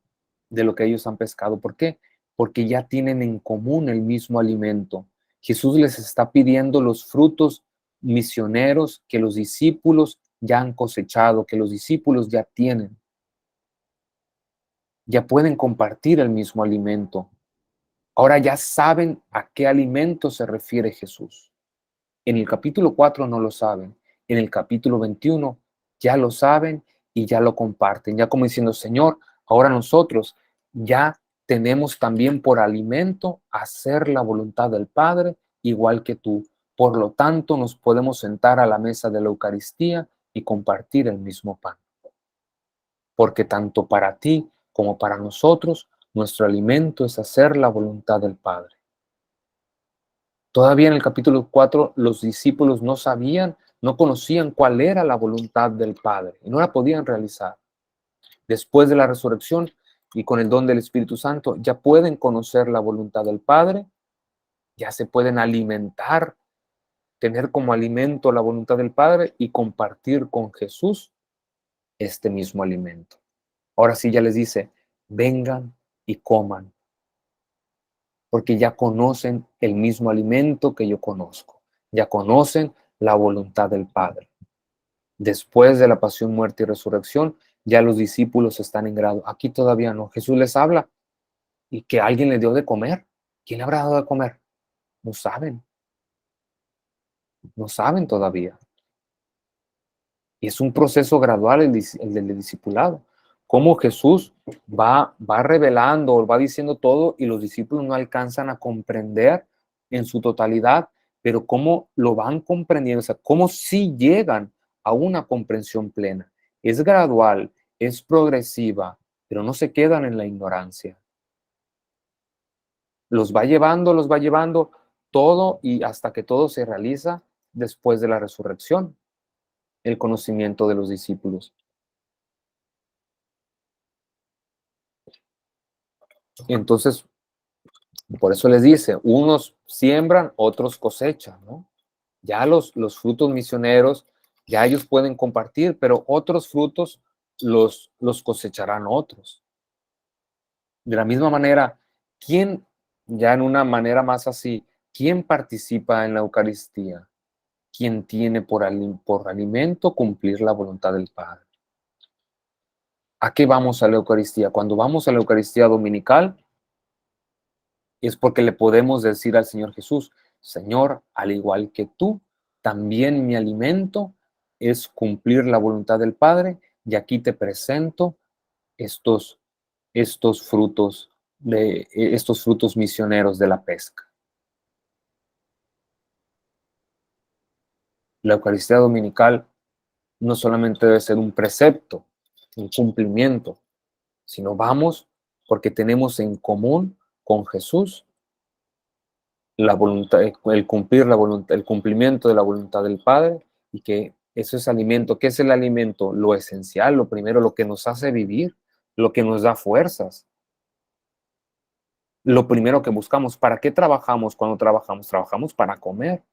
de lo que ellos han pescado. ¿Por qué? Porque ya tienen en común el mismo alimento. Jesús les está pidiendo los frutos misioneros que los discípulos ya han cosechado, que los discípulos ya tienen. Ya pueden compartir el mismo alimento. Ahora ya saben a qué alimento se refiere Jesús. En el capítulo 4 no lo saben. En el capítulo 21 ya lo saben y ya lo comparten. Ya como diciendo: Señor, ahora nosotros ya tenemos también por alimento hacer la voluntad del Padre, igual que tú. Por lo tanto, nos podemos sentar a la mesa de la Eucaristía y compartir el mismo pan. porque tanto para ti como para nosotros, nuestro alimento es hacer la voluntad del Padre. Todavía en el capítulo 4, los discípulos no sabían, no conocían cuál era la voluntad del Padre y no la podían realizar. Después de la resurrección y con el don del Espíritu Santo, ya pueden conocer la voluntad del Padre, ya se pueden alimentar, tener como alimento la voluntad del Padre y compartir con Jesús este mismo alimento. Ahora sí ya les dice, vengan y coman, porque ya conocen el mismo alimento que yo conozco, ya conocen la voluntad del Padre. Después de la pasión, muerte y resurrección, ya los discípulos están en grado. Aquí todavía no. Jesús les habla y que alguien le dio de comer. ¿Quién le habrá dado de comer? No saben. No saben todavía. Y es un proceso gradual el del discipulado. Cómo Jesús va revelando, va diciendo todo y los discípulos no alcanzan a comprender en su totalidad, pero cómo lo van comprendiendo, o sea, cómo sí llegan a una comprensión plena. Es gradual, es progresiva, pero no se quedan en la ignorancia. Los va llevando todo y hasta que todo se realiza después de la resurrección, el conocimiento de los discípulos. Entonces, por eso les dice, unos siembran, otros cosechan, ¿no? Ya los frutos misioneros, ya ellos pueden compartir, pero otros frutos los cosecharán otros. De la misma manera, ¿quién, ya en una manera más así, quién participa en la Eucaristía? Quien tiene por alimento cumplir la voluntad del Padre. ¿A qué vamos a la Eucaristía? Cuando vamos a la Eucaristía dominical, es porque le podemos decir al Señor Jesús, Señor, al igual que tú, también mi alimento es cumplir la voluntad del Padre, y aquí te presento estos frutos misioneros de la pesca. La Eucaristía dominical no solamente debe ser un precepto, un cumplimiento, sino vamos porque tenemos en común con Jesús la voluntad, el cumplir la voluntad, el cumplimiento de la voluntad del Padre, y que eso es alimento. ¿Qué es el alimento? Lo esencial, lo primero, lo que nos hace vivir, lo que nos da fuerzas. Lo primero que buscamos. ¿Para qué trabajamos cuando trabajamos? Trabajamos para comer.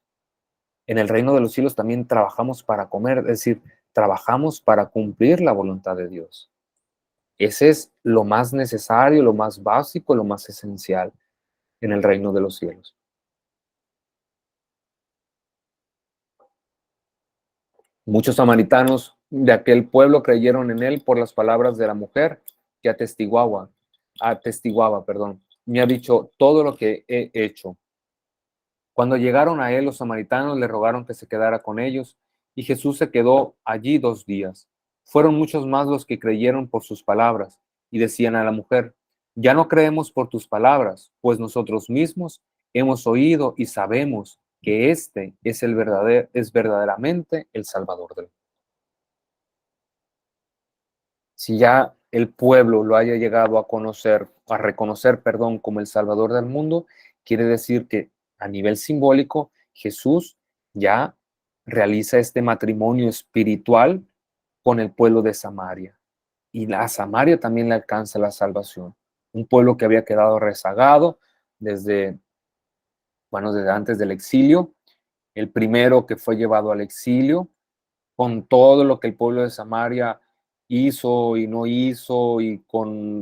En el reino de los cielos también trabajamos para comer, es decir, trabajamos para cumplir la voluntad de Dios. Ese es lo más necesario, lo más básico, lo más esencial en el reino de los cielos. Muchos samaritanos de aquel pueblo creyeron en él por las palabras de la mujer que atestiguaba, me ha dicho todo lo que he hecho. Cuando llegaron a él, los samaritanos le rogaron que se quedara con ellos, y Jesús se quedó allí 2 días. Fueron muchos más los que creyeron por sus palabras, y decían a la mujer, ya no creemos por tus palabras, pues nosotros mismos hemos oído y sabemos que este es verdaderamente el Salvador del mundo. Si ya el pueblo lo haya llegado a reconocer, como el Salvador del mundo, quiere decir que a nivel simbólico, Jesús ya realiza este matrimonio espiritual con el pueblo de Samaria. Y a Samaria también le alcanza la salvación. Un pueblo que había quedado rezagado desde antes del exilio. El primero que fue llevado al exilio, con todo lo que el pueblo de Samaria hizo y no hizo, y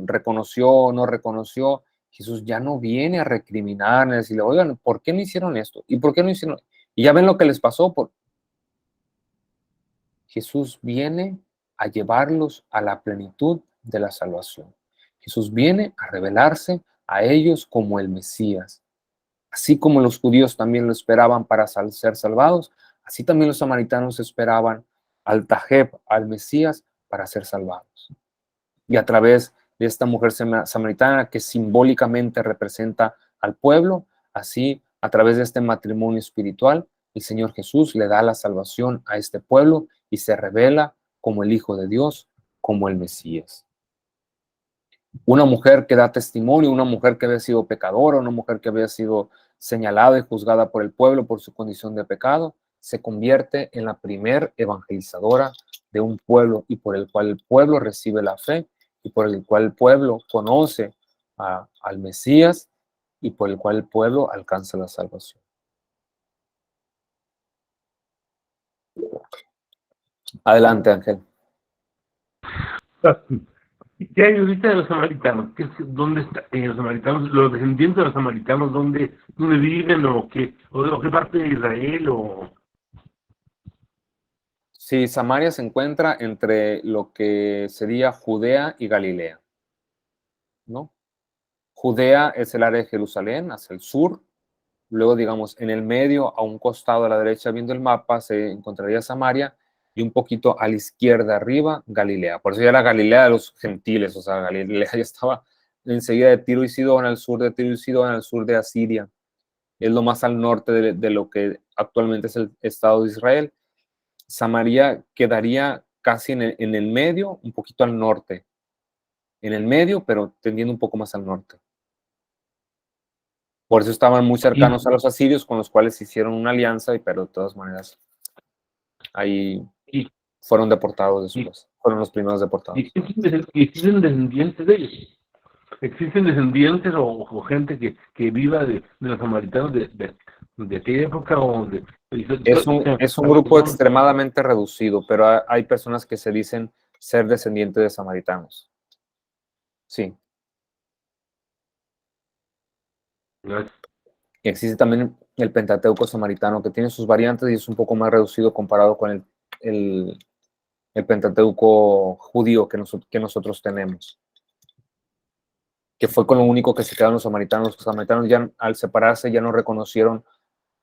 reconoció o no reconoció, Jesús ya no viene a recriminar, a decirle, oigan, ¿por qué no hicieron esto? ¿Y por qué no hicieron? Y ya ven lo que les pasó. Jesús viene a llevarlos a la plenitud de la salvación. Jesús viene a revelarse a ellos como el Mesías. Así como los judíos también lo esperaban para ser salvados, así también los samaritanos esperaban al Tajeb, al Mesías, para ser salvados. Y a través de esta mujer samaritana que simbólicamente representa al pueblo, así a través de este matrimonio espiritual, el Señor Jesús le da la salvación a este pueblo y se revela como el Hijo de Dios como el Mesías. Una mujer que da testimonio, una mujer que había sido pecadora, una mujer que había sido señalada y juzgada por el pueblo por su condición de pecado, se convierte en la primer evangelizadora de un pueblo y por el cual el pueblo recibe la fe y por el cual el pueblo conoce al Mesías y por el cual el pueblo alcanza la salvación. Adelante, Ángel. ¿Qué hay ahorita de los samaritanos? ¿Dónde están los samaritanos, los descendientes de los samaritanos, dónde viven o qué parte de Israel o? Sí, Samaria se encuentra entre lo que sería Judea y Galilea, ¿no? Judea es el área de Jerusalén, hacia el sur. Luego, digamos, en el medio, a un costado a la derecha, viendo el mapa, se encontraría Samaria y un poquito a la izquierda arriba, Galilea. Por eso ya era Galilea de los gentiles, o sea, Galilea ya estaba enseguida de Tiro y Sidón, al sur de Tiro y Sidón, al sur de Asiria. Es lo más al norte de lo que actualmente es el Estado de Israel. Samaria quedaría casi en el medio, un poquito al norte. En el medio, pero tendiendo un poco más al norte. Por eso estaban muy cercanos a los asirios, con los cuales hicieron una alianza, pero de todas maneras ahí fueron deportados después. Fueron los primeros deportados. ¿Y existen descendientes de ellos? ¿Existen descendientes o gente que viva de los samaritanos de aquella época? Es un grupo extremadamente reducido, pero hay personas que se dicen ser descendientes de samaritanos. Sí. Y existe también el Pentateuco samaritano, que tiene sus variantes y es un poco más reducido comparado con el Pentateuco judío que nosotros tenemos. Que fue con lo único que se quedaron los samaritanos. Los samaritanos ya al separarse ya no reconocieron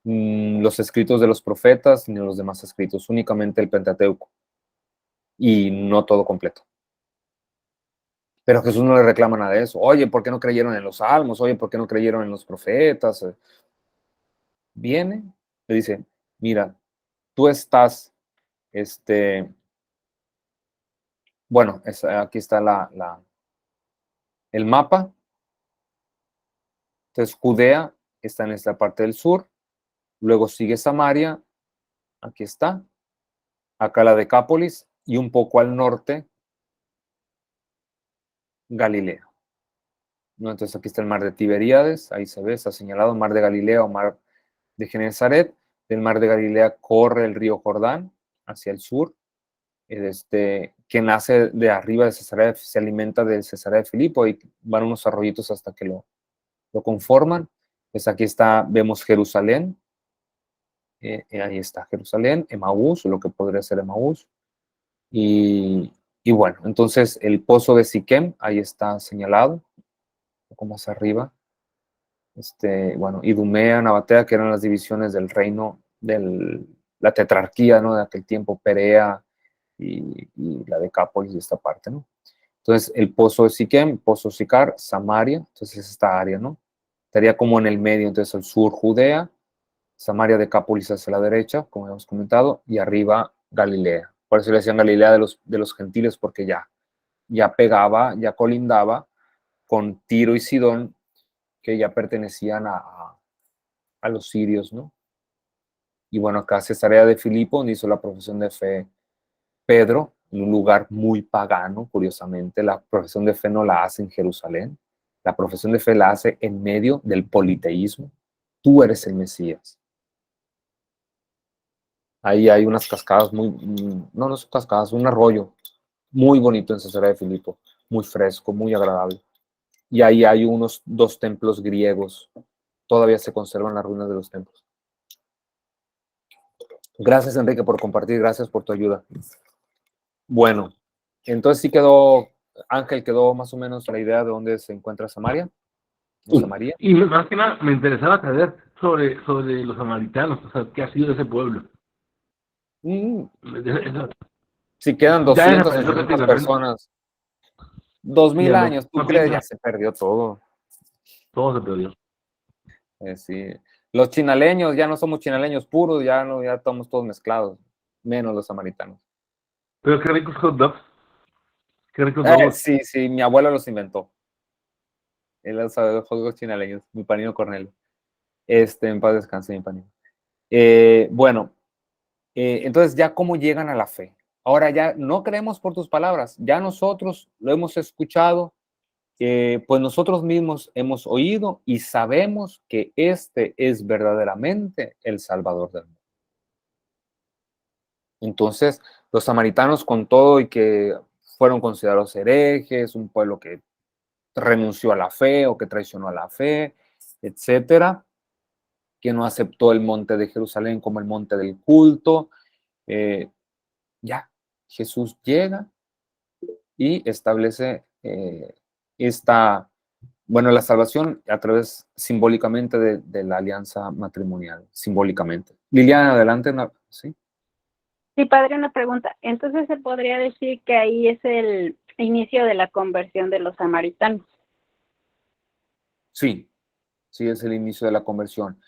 los escritos de los profetas ni los demás escritos, únicamente el Pentateuco. Y no todo completo. Pero Jesús no le reclama nada de eso. Oye, ¿por qué no creyeron en los salmos? Oye, ¿por qué no creyeron en los profetas? Viene, le dice, mira, tú estás, bueno, aquí está el mapa. Entonces, Judea está en esta parte del sur. Luego sigue Samaria. Aquí está. Acá la Decápolis. Y un poco al norte, Galilea. ¿No? Entonces, aquí está el mar de Tiberíades. Ahí se ve, está señalado mar de Galilea o mar de Genezaret. Del mar de Galilea corre el río Jordán hacia el sur. Que nace de arriba de Cesarea, se alimenta de Cesarea de Filipo y van unos arroyitos hasta que lo conforman. Pues aquí vemos Jerusalén, ahí está Jerusalén, Emaús, lo que podría ser Emaús, y bueno, entonces el pozo de Siquem, ahí está señalado, un poco más arriba, bueno, Idumea, Nabatea, que eran las divisiones del reino, la tetrarquía, ¿no? De aquel tiempo, Perea y la Decápolis de esta parte, ¿no? Entonces el pozo de Siquem, pozo Sicar, Samaria, entonces esta área, ¿no? Estaría como en el medio, entonces el sur Judea, Samaria, Decápolis hacia la derecha, como hemos comentado, y arriba Galilea. Por eso le decían Galilea de los gentiles, porque ya pegaba, ya colindaba con Tiro y Sidón, que ya pertenecían a los sirios, ¿no? Y bueno, acá Cesarea de Filipo, donde hizo la profesión de fe Pedro, en un lugar muy pagano, curiosamente. La profesión de fe no la hace en Jerusalén, la profesión de fe la hace en medio del politeísmo. Tú eres el Mesías. Ahí hay unas cascadas no son cascadas, un arroyo muy bonito en Cesarea de Filipo, muy fresco, muy agradable. Y ahí hay unos 2 templos griegos. Todavía se conservan las ruinas de los templos. Gracias, Enrique, por compartir. Gracias por tu ayuda. Bueno, entonces sí Ángel quedó más o menos la idea de dónde se encuentra Samaria. Samaria. Y más que nada me interesaba saber sobre los samaritanos, o sea, qué ha sido de ese pueblo. Si quedan 200 o 300 personas, 2000 años, ¿tú crees? Ya se perdió todo. Todo se perdió. Sí. Los chinaleños, ya no somos chinaleños puros, ya estamos todos mezclados, menos los samaritanos. Pero qué ricos hot dogs. Qué ricos juegos. Sí, sí, mi abuela los inventó. Él sabe los juegos chinaleños, mi panino Cornelio. En paz descanse, mi panino. Bueno, entonces ya cómo llegan a la fe. Ahora ya no creemos por tus palabras, ya nosotros lo hemos escuchado, pues nosotros mismos hemos oído y sabemos que este es verdaderamente el Salvador del mundo. Entonces, los samaritanos con todo y que fueron considerados herejes, un pueblo que renunció a la fe o que traicionó a la fe, etcétera, que no aceptó el monte de Jerusalén como el monte del culto, ya, Jesús llega y establece la salvación a través simbólicamente de la alianza matrimonial, simbólicamente. Liliana, adelante, ¿sí? Sí, padre, una pregunta. Entonces se podría decir que ahí es el inicio de la conversión de los samaritanos. Sí, sí, es el inicio de la conversión.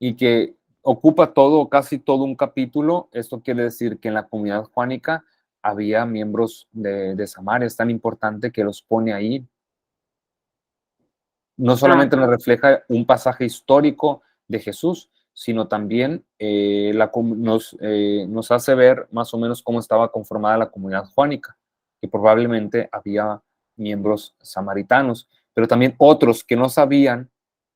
Y que ocupa todo, casi todo un capítulo. Esto quiere decir que en la comunidad juánica había miembros de Samaria. Es tan importante que los pone ahí. No solamente nos refleja un pasaje histórico de Jesús, sino también nos hace ver más o menos cómo estaba conformada la comunidad juánica, que probablemente había miembros samaritanos, pero también otros que no sabían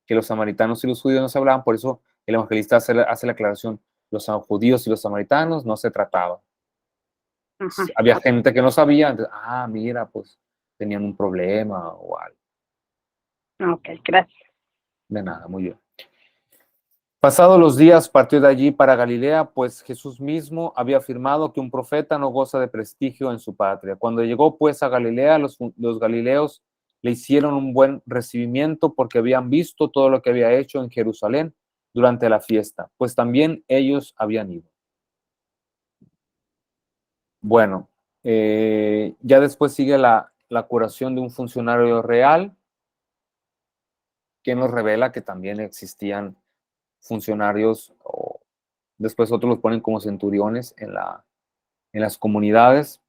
que los samaritanos y los judíos no se hablaban. Por eso el evangelista hace la aclaración: los judíos y los samaritanos no se trataban. Había gente que no sabía, entonces, mira, pues tenían un problema o algo. Ok, gracias. De nada, muy bien. Pasados los días partió de allí para Galilea, pues Jesús mismo había afirmado que un profeta no goza de prestigio en su patria. Cuando llegó pues a Galilea, los galileos le hicieron un buen recibimiento porque habían visto todo lo que había hecho en Jerusalén durante la fiesta, pues también ellos habían ido. Bueno, ya después sigue la curación de un funcionario real, que nos revela que también existían funcionarios, o después otros los ponen como centuriones en las comunidades.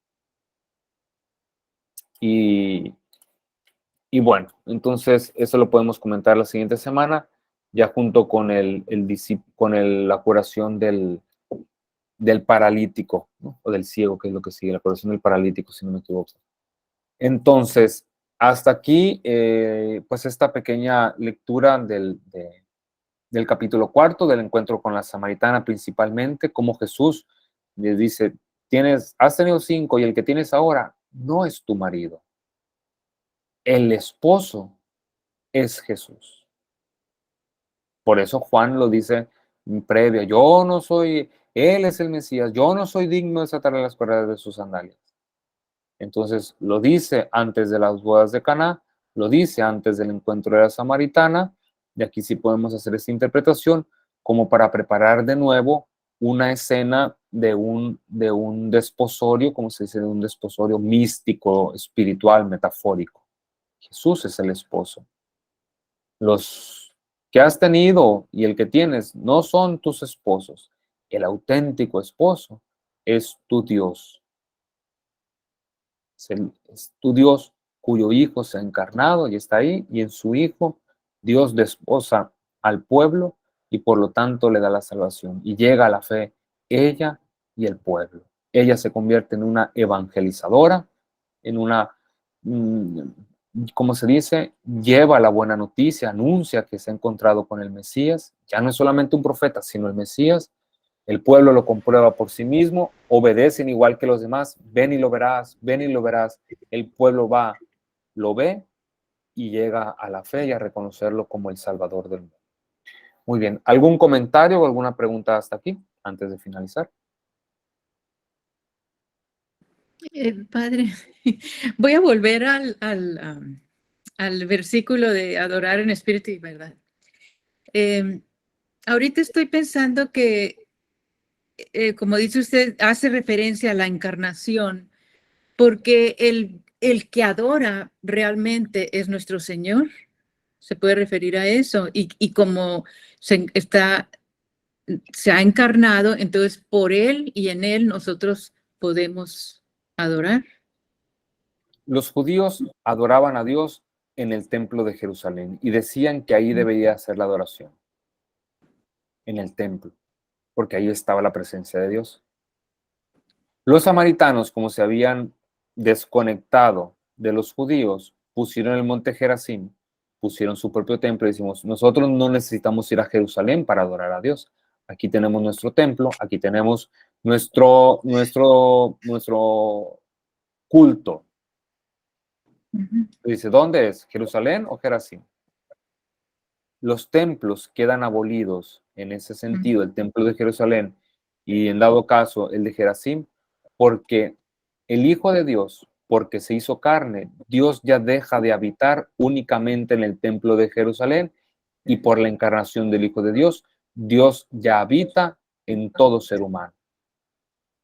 Y bueno, entonces eso lo podemos comentar la siguiente semana, ya junto con la curación del paralítico, ¿no? O del ciego, que es lo que sigue, la curación del paralítico, si no me equivoco. Entonces, hasta aquí, pues esta pequeña lectura del capítulo 4, del encuentro con la samaritana principalmente, como Jesús les dice: has tenido 5 y el que tienes ahora no es tu marido. El esposo es Jesús. Por eso Juan lo dice previo: yo no soy, él es el Mesías, yo no soy digno de desatarle las cuerdas de sus sandalias. Entonces lo dice antes de las bodas de Caná, lo dice antes del encuentro de la samaritana, y aquí sí podemos hacer esta interpretación como para preparar de nuevo una escena de un desposorio, como se dice, de un desposorio místico, espiritual, metafórico. Jesús es el esposo. Los que has tenido y el que tienes no son tus esposos. El auténtico esposo es tu Dios. Es tu Dios, cuyo Hijo se ha encarnado y está ahí, y en su Hijo Dios desposa al pueblo y por lo tanto le da la salvación y llega a la fe ella y el pueblo. Ella se convierte en una evangelizadora, en una, como se dice, lleva la buena noticia, anuncia que se ha encontrado con el Mesías. Ya no es solamente un profeta, sino el Mesías. El pueblo lo comprueba por sí mismo, obedecen igual que los demás: ven y lo verás, ven y lo verás. El pueblo va, lo ve y llega a la fe y a reconocerlo como el Salvador del mundo. Muy bien, ¿algún comentario o alguna pregunta hasta aquí, antes de finalizar? Padre, voy a volver al versículo de adorar en espíritu y verdad. Ahorita estoy pensando que, como dice usted, hace referencia a la encarnación, porque el que adora realmente es nuestro Señor. Se puede referir a eso. Y como se ha encarnado, entonces por Él y en Él nosotros podemos adorar. Los judíos adoraban a Dios en el templo de Jerusalén y decían que ahí debía ser la adoración, en el templo, porque ahí estaba la presencia de Dios. Los samaritanos, como se habían desconectado de los judíos, pusieron el monte Gerazim, pusieron su propio templo y decimos, nosotros no necesitamos ir a Jerusalén para adorar a Dios. Aquí tenemos nuestro templo, aquí tenemos nuestro culto. Dice, ¿dónde es? ¿Jerusalén o Gerazim? Los templos quedan abolidos en ese sentido, el templo de Jerusalén y en dado caso el de Gerazim, porque el Hijo de Dios, porque se hizo carne, Dios ya deja de habitar únicamente en el templo de Jerusalén y por la encarnación del Hijo de Dios, Dios ya habita en todo ser humano.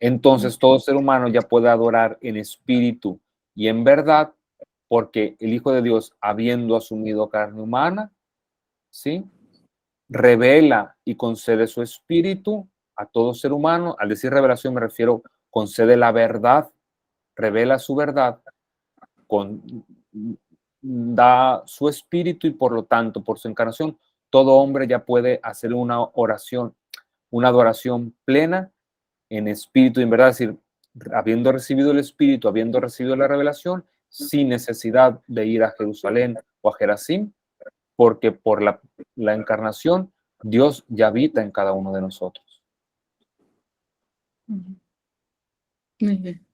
Entonces todo ser humano ya puede adorar en espíritu y en verdad, porque el Hijo de Dios, habiendo asumido carne humana, ¿sí?, revela y concede su espíritu a todo ser humano. Al decir revelación me refiero, concede la verdad, revela su verdad, da su espíritu y por lo tanto, por su encarnación, todo hombre ya puede hacer una oración, una adoración plena en espíritu y en verdad, es decir, habiendo recibido el espíritu, habiendo recibido la revelación, sin necesidad de ir a Jerusalén o a Gerazim, porque por la encarnación Dios ya habita en cada uno de nosotros. Muy bien.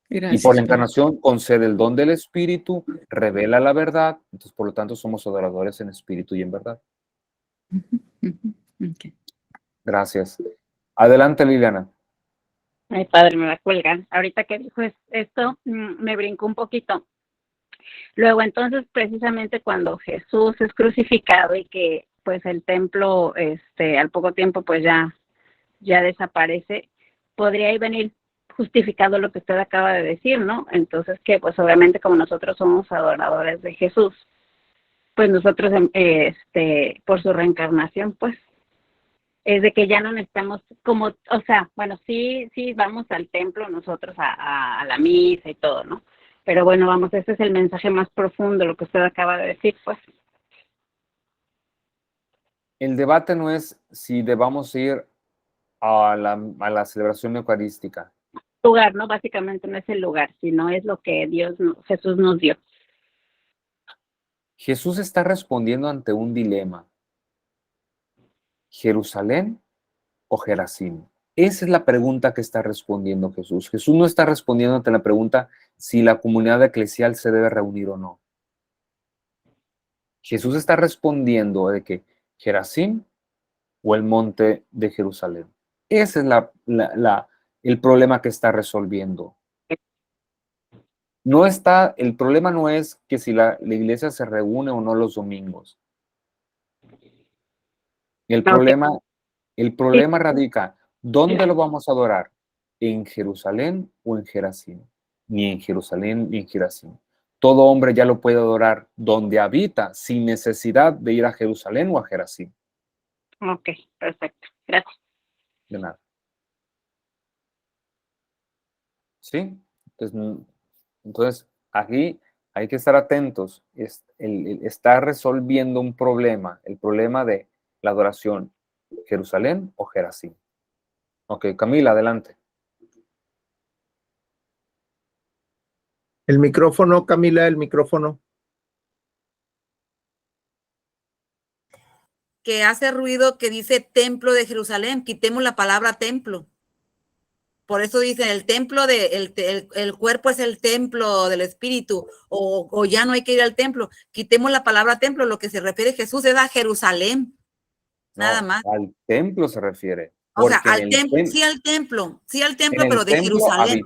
Y Gracias, por la padre. encarnación concede el don del espíritu, revela la verdad, entonces por lo tanto somos adoradores en espíritu y en verdad. Ok. Gracias. Adelante, Liliana. Ay, padre, me va a colgar. Ahorita que dijo esto, me brincó un poquito. Luego, entonces, precisamente cuando Jesús es crucificado y que pues el templo, al poco tiempo, pues ya desaparece, podría ahí venir justificado lo que usted acaba de decir, ¿no? Entonces, que pues obviamente como nosotros somos adoradores de Jesús, pues nosotros, por su reencarnación, pues, es de que ya no necesitamos como, o sea, bueno, sí vamos al templo nosotros a la misa y todo, ¿no? Pero bueno, vamos, ese es el mensaje más profundo, lo que usted acaba de decir, pues. El debate no es si debamos ir a la celebración eucarística. Lugar, ¿no? Básicamente no es el lugar, sino es lo que Jesús nos dio. Jesús está respondiendo ante un dilema. ¿Jerusalén o Gerazim? Esa es la pregunta que está respondiendo Jesús. Jesús no está respondiendo ante la pregunta si la comunidad eclesial se debe reunir o no. Jesús está respondiendo de que Gerazim o el monte de Jerusalén. Ese es el problema que está resolviendo. El problema no es que si la iglesia se reúne o no los domingos. El problema radica, ¿dónde lo vamos a adorar? ¿En Jerusalén o en Gerazim? Ni en Jerusalén ni en Gerazim. Todo hombre ya lo puede adorar donde habita, sin necesidad de ir a Jerusalén o a Gerazim. Ok, perfecto. Gracias. De nada. ¿Sí? Entonces, aquí hay que estar atentos. Está resolviendo un problema, el problema de la adoración, Jerusalén o Gerazim. Ok, Camila, adelante. El micrófono, Camila, el micrófono. Que hace ruido que dice templo de Jerusalén, quitemos la palabra templo. Por eso dicen el templo el cuerpo es el templo del espíritu, o ya no hay que ir al templo. Quitemos la palabra templo, lo que se refiere Jesús es a Jerusalén, nada más. Al templo se refiere. O sea, sí al templo, pero de Jerusalén.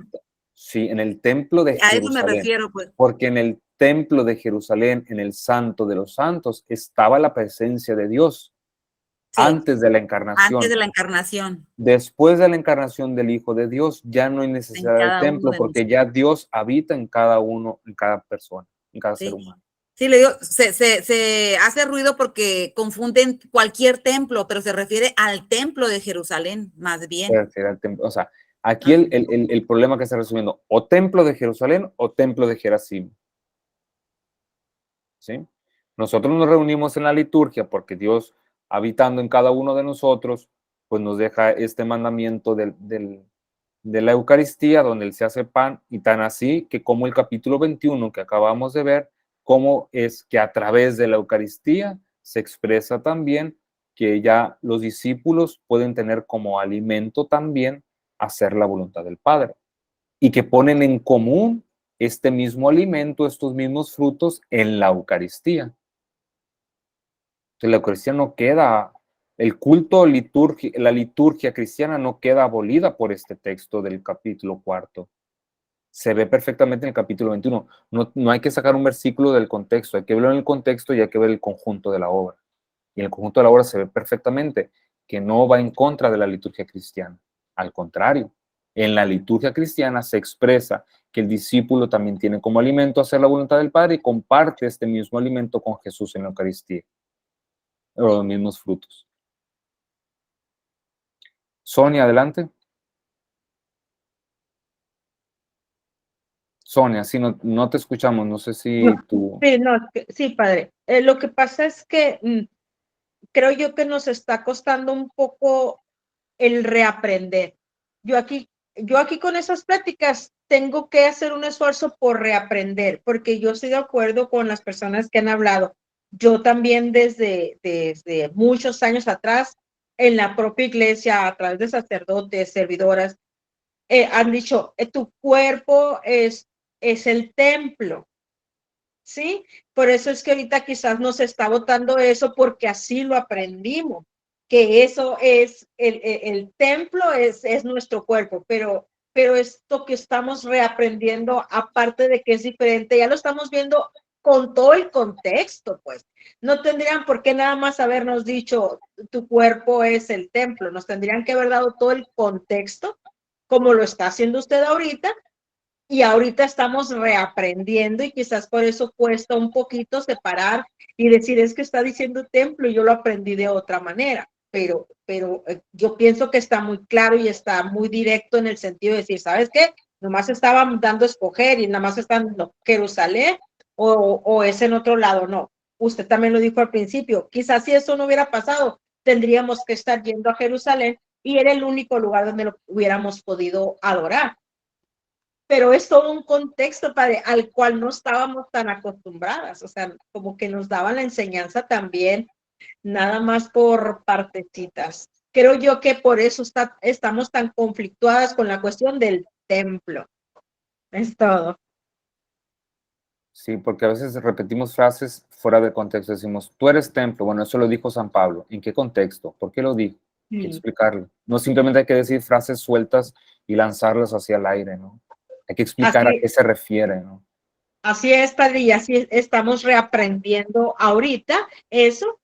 Sí, en el templo de Jerusalén. A eso me refiero, pues. Porque en el templo de Jerusalén, en el Santo de los Santos, estaba la presencia de Dios. Sí, antes de la encarnación. Antes de la encarnación. Después de la encarnación del Hijo de Dios, ya no hay necesidad del templo, porque ya Dios habita en cada uno, en cada persona, en cada ser humano. Sí, le digo, se hace ruido porque confunden cualquier templo, pero se refiere al templo de Jerusalén, más bien. Se refiere al templo, o sea, Aquí el problema que está resumiendo, o templo de Jerusalén o templo de Gerasim. ¿Sí? Nosotros nos reunimos en la liturgia porque Dios, habitando en cada uno de nosotros, pues nos deja este mandamiento de la Eucaristía, donde Él se hace pan, y tan así que como el capítulo 21 que acabamos de ver, cómo es que a través de la Eucaristía se expresa también que ya los discípulos pueden tener como alimento también hacer la voluntad del Padre, y que ponen en común este mismo alimento, estos mismos frutos en la Eucaristía. Entonces, la Eucaristía no queda, el culto, la liturgia cristiana no queda abolida por este texto del capítulo 4. Se ve perfectamente en el capítulo 21. No hay que sacar un versículo del contexto, hay que verlo en el contexto y hay que ver el conjunto de la obra. Y en el conjunto de la obra se ve perfectamente que no va en contra de la liturgia cristiana. Al contrario, en la liturgia cristiana se expresa que el discípulo también tiene como alimento hacer la voluntad del Padre y comparte este mismo alimento con Jesús en la Eucaristía, o los mismos frutos. Sonia, adelante. Sonia, sí, no te escuchamos, no sé si tú... Sí, no, sí, padre. Lo que pasa es que creo yo que nos está costando un poco el reaprender. Yo aquí con esas pláticas tengo que hacer un esfuerzo por reaprender, porque yo estoy de acuerdo con las personas que han hablado. Yo también desde muchos años atrás, en la propia iglesia, a través de sacerdotes, servidoras, han dicho, tu cuerpo es el templo, ¿sí? Por eso es que ahorita quizás nos está botando eso, porque así lo aprendimos, que eso es, el templo es nuestro cuerpo, pero esto que estamos reaprendiendo, aparte de que es diferente, ya lo estamos viendo con todo el contexto, pues. No tendrían por qué nada más habernos dicho, tu cuerpo es el templo, nos tendrían que haber dado todo el contexto, como lo está haciendo usted ahorita, y ahorita estamos reaprendiendo y quizás por eso cuesta un poquito separar y decir, es que está diciendo templo y yo lo aprendí de otra manera, pero yo pienso que está muy claro y está muy directo en el sentido de decir, ¿sabes qué? Nomás estaban dando a escoger y nada más están dando Jerusalén o es en otro lado, no. Usted también lo dijo al principio, quizás si eso no hubiera pasado, tendríamos que estar yendo a Jerusalén y era el único lugar donde lo hubiéramos podido adorar. Pero es todo un contexto, padre, al cual no estábamos tan acostumbradas, o sea, como que nos daban la enseñanza también, nada más por partecitas. Creo yo que por eso estamos tan conflictuadas con la cuestión del templo. Es todo. Sí, porque a veces repetimos frases fuera de contexto. Decimos, tú eres templo. Bueno, eso lo dijo San Pablo. ¿En qué contexto? ¿Por qué lo dijo? Hay que explicarlo. No simplemente hay que decir frases sueltas y lanzarlas hacia el aire, ¿no? Hay que explicar a qué se refiere, ¿no? Así es, padre, y así estamos reaprendiendo ahorita eso.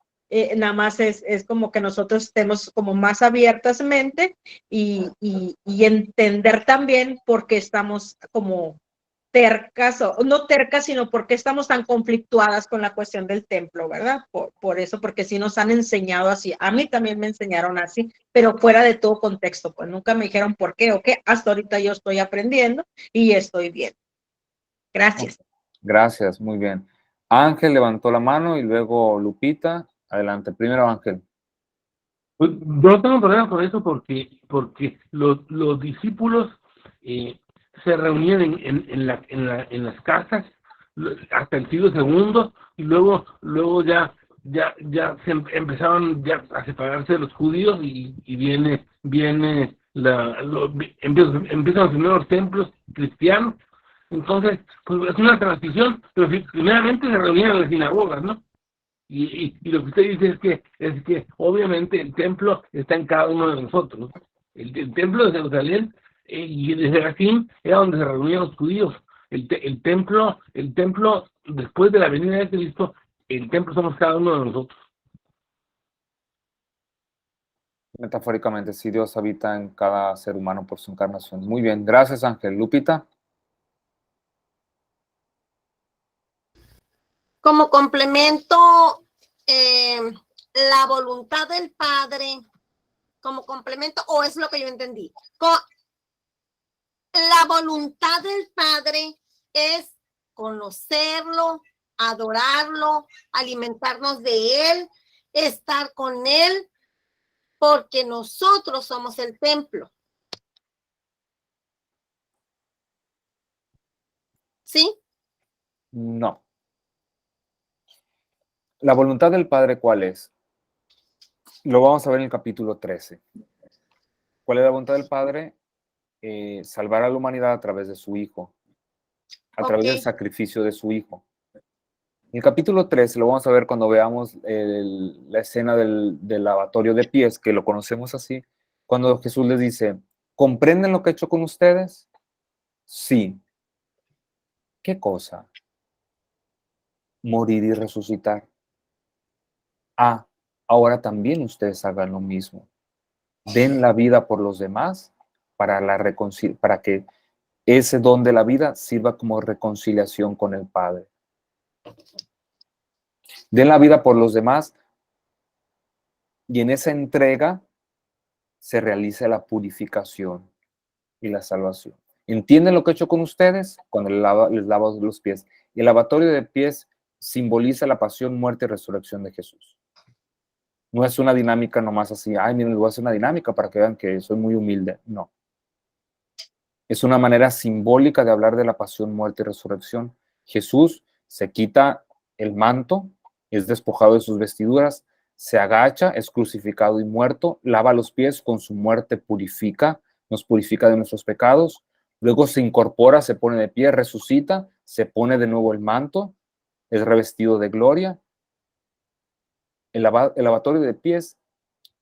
Nada más es como que nosotros estemos como más abiertas mente y entender también por qué estamos como tercas, o no tercas, sino por qué estamos tan conflictuadas con la cuestión del templo, ¿verdad? Por eso, porque sí nos han enseñado así. A mí también me enseñaron así, pero fuera de todo contexto, pues nunca me dijeron por qué o qué. Hasta ahorita yo estoy aprendiendo y estoy bien. Gracias. Gracias, muy bien. Ángel levantó la mano y luego Lupita. Adelante, primero Ángel. Pues, yo no tengo problema con eso porque los discípulos se reunían en las casas hasta el siglo II y luego ya empezaron ya a separarse de los judíos y empiezan los primeros templos cristianos. Entonces, pues es una transición, pero primeramente se reunían en las sinagogas, ¿no? Y lo que usted dice es que obviamente el templo está en cada uno de nosotros. El templo de Jerusalén y de Serafín era donde se reunían los judíos. El templo, después de la venida de Cristo, el templo somos cada uno de nosotros. Metafóricamente, sí, Dios habita en cada ser humano por su encarnación. Muy bien, gracias Ángel. Lupita. Como complemento, la voluntad del Padre, como complemento, o es lo que yo entendí. la voluntad del Padre es conocerlo, adorarlo, alimentarnos de Él, estar con Él, porque nosotros somos el templo. ¿Sí? No. La voluntad del Padre, ¿cuál es? Lo vamos a ver en el capítulo 13. ¿Cuál es la voluntad del Padre? Salvar a la humanidad a través de su Hijo, a través del sacrificio de su Hijo. En el capítulo 13 lo vamos a ver cuando veamos la escena del lavatorio de pies, que lo conocemos así, cuando Jesús les dice, ¿comprenden lo que he hecho con ustedes? Sí. ¿Qué cosa? Morir y resucitar. Ah, ahora también ustedes hagan lo mismo. Den la vida por los demás para que ese don de la vida sirva como reconciliación con el Padre. Den la vida por los demás y en esa entrega se realiza la purificación y la salvación. ¿Entienden lo que he hecho con ustedes? Cuando les lavo los pies. Y el lavatorio de pies simboliza la pasión, muerte y resurrección de Jesús. No es una dinámica nomás así, ay, miren, les voy a hacer una dinámica para que vean que soy muy humilde. No. Es una manera simbólica de hablar de la pasión, muerte y resurrección. Jesús se quita el manto, es despojado de sus vestiduras, se agacha, es crucificado y muerto, lava los pies, con su muerte purifica, nos purifica de nuestros pecados, luego se incorpora, se pone de pie, resucita, se pone de nuevo el manto, es revestido de gloria. El lavatorio de pies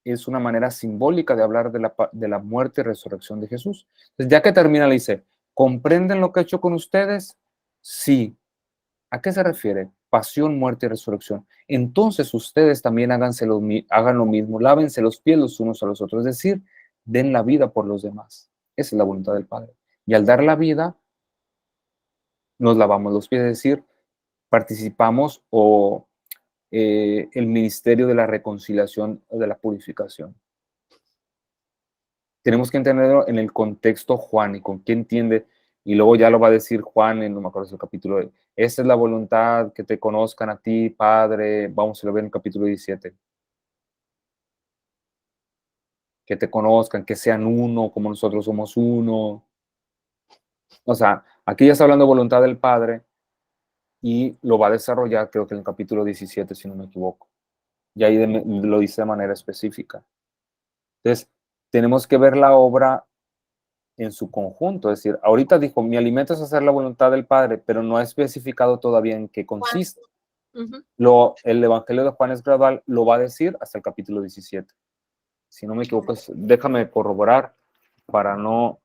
es una manera simbólica de hablar de la muerte y resurrección de Jesús. Entonces, ya que termina, le dice, ¿comprenden lo que he hecho con ustedes? Sí. ¿A qué se refiere? Pasión, muerte y resurrección. Entonces ustedes también hagan lo mismo, lávense los pies los unos a los otros, es decir, den la vida por los demás. Esa es la voluntad del Padre. Y al dar la vida, nos lavamos los pies, es decir, participamos el ministerio de la reconciliación o de la purificación. Tenemos que entenderlo en el contexto Juan y con qué entiende, y luego ya lo va a decir Juan en, no me acuerdo si el capítulo, esa es la voluntad, que te conozcan a ti, Padre, vamos a ver en el capítulo 17. Que te conozcan, que sean uno, como nosotros somos uno. O sea, aquí ya está hablando de voluntad del Padre, y lo va a desarrollar, creo que en el capítulo 17, si no me equivoco. Y ahí lo dice de manera específica. Entonces, tenemos que ver la obra en su conjunto. Es decir, ahorita dijo, mi alimento es hacer la voluntad del Padre, pero no ha especificado todavía en qué consiste. El Evangelio de Juan es gradual, lo va a decir hasta el capítulo 17. Si no me equivoco, déjame corroborar para no,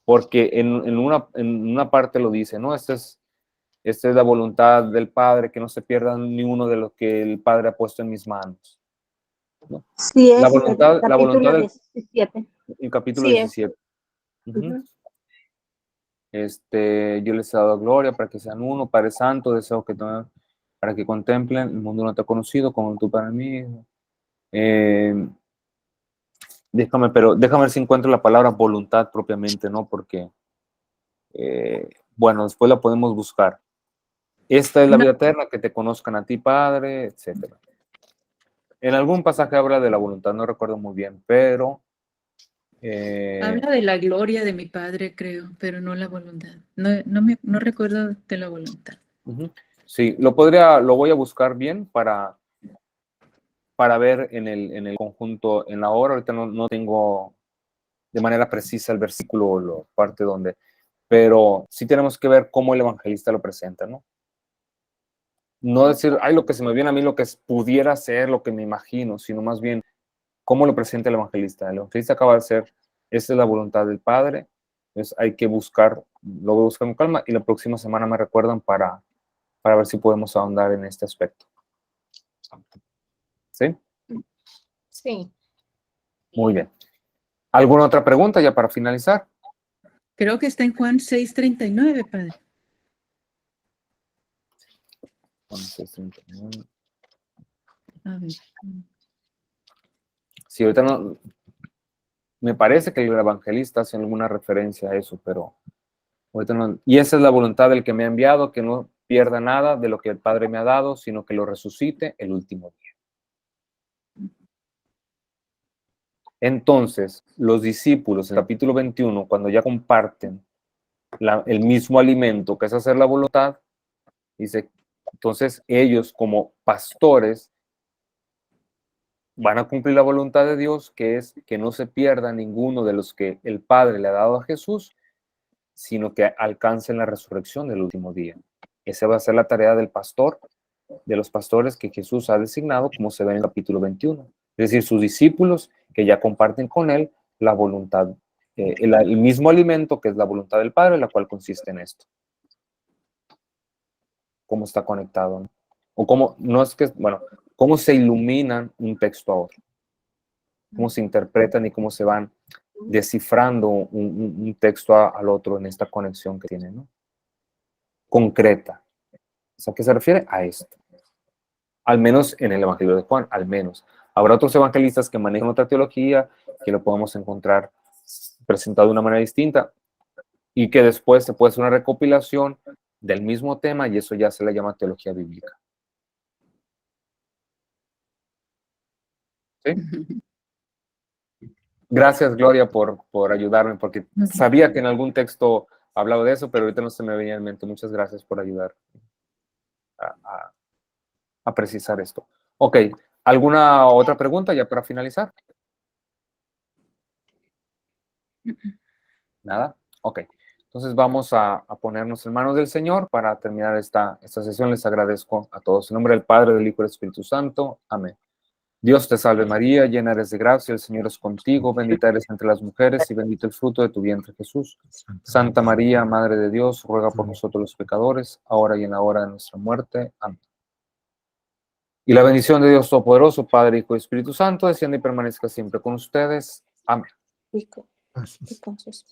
porque en una parte lo dice, ¿no? Esta es la voluntad del Padre, que no se pierda ni uno de lo que el Padre ha puesto en mis manos, ¿no? Sí, es La voluntad del 17. el capítulo Sí, 17. Yo les he dado gloria para que sean uno, Padre Santo, deseo que para que contemplen el mundo no te ha conocido como tú para mí. Déjame ver si encuentro la palabra voluntad propiamente, ¿no? Porque, bueno, después la podemos buscar. Esta es la vida eterna, que te conozcan a ti, Padre, etcétera. En algún pasaje habla de la voluntad, no recuerdo muy bien, pero... Habla de la gloria de mi Padre, creo, pero no la voluntad. No recuerdo de la voluntad. Sí, lo voy a buscar bien para ver en el conjunto, en la hora. Ahorita no tengo de manera precisa el versículo o la parte donde, pero sí tenemos que ver cómo el evangelista lo presenta, ¿no? No decir, ay, lo que se me viene a mí, lo que pudiera ser, lo que me imagino, sino más bien cómo lo presenta el evangelista. El evangelista acaba de ser, esta es la voluntad del Padre, entonces hay que buscar, lo voy a buscar con calma, y la próxima semana me recuerdan para ver si podemos ahondar en este aspecto. ¿Sí? Sí. Muy bien. ¿Alguna otra pregunta ya para finalizar? Creo que está en Juan 6:39, Padre. Juan 6:39. A ver. Sí, ahorita no. Me parece que el evangelista hace alguna referencia a eso, pero ahorita no. Y esa es la voluntad del que me ha enviado, que no pierda nada de lo que el Padre me ha dado, sino que lo resucite el último día. Entonces, los discípulos, en el capítulo 21, cuando ya comparten el mismo alimento, que es hacer la voluntad, dice, entonces ellos como pastores van a cumplir la voluntad de Dios, que es que no se pierda ninguno de los que el Padre le ha dado a Jesús, sino que alcancen la resurrección del último día. Esa va a ser la tarea del pastor, de los pastores que Jesús ha designado, como se ve en el capítulo 21. Es decir, sus discípulos que ya comparten con él la voluntad, el mismo alimento que es la voluntad del Padre, la cual consiste en esto. ¿Cómo está conectado? ¿No? O cómo, no es que, bueno, cómo se iluminan un texto a otro, cómo se interpretan y cómo se van descifrando un texto al otro en esta conexión que tienen, ¿no? Concreta. ¿A qué se refiere? A esto. Al menos en el Evangelio de Juan, al menos. Habrá otros evangelistas que manejan otra teología, que lo podemos encontrar presentado de una manera distinta, y que después se puede hacer una recopilación del mismo tema, y eso ya se le llama teología bíblica. ¿Sí? Gracias, Gloria, por ayudarme, porque sabía que en algún texto hablaba de eso, pero ahorita no se me venía en mente. Muchas gracias por ayudar a precisar esto. Ok, ¿alguna otra pregunta ya para finalizar? ¿Nada? Ok, entonces vamos a ponernos en manos del Señor para terminar esta sesión. Les agradezco a todos. En nombre del Padre, del Hijo y del Espíritu Santo. Amén. Dios te salve María, llena eres de gracia, el Señor es contigo, bendita eres entre las mujeres y bendito el fruto de tu vientre Jesús. Santa María, Madre de Dios, ruega por nosotros los pecadores, ahora y en la hora de nuestra muerte. Amén. Y la bendición de Dios Todopoderoso, Padre, Hijo y Espíritu Santo, descienda y permanezca siempre con ustedes. Amén. Y con sus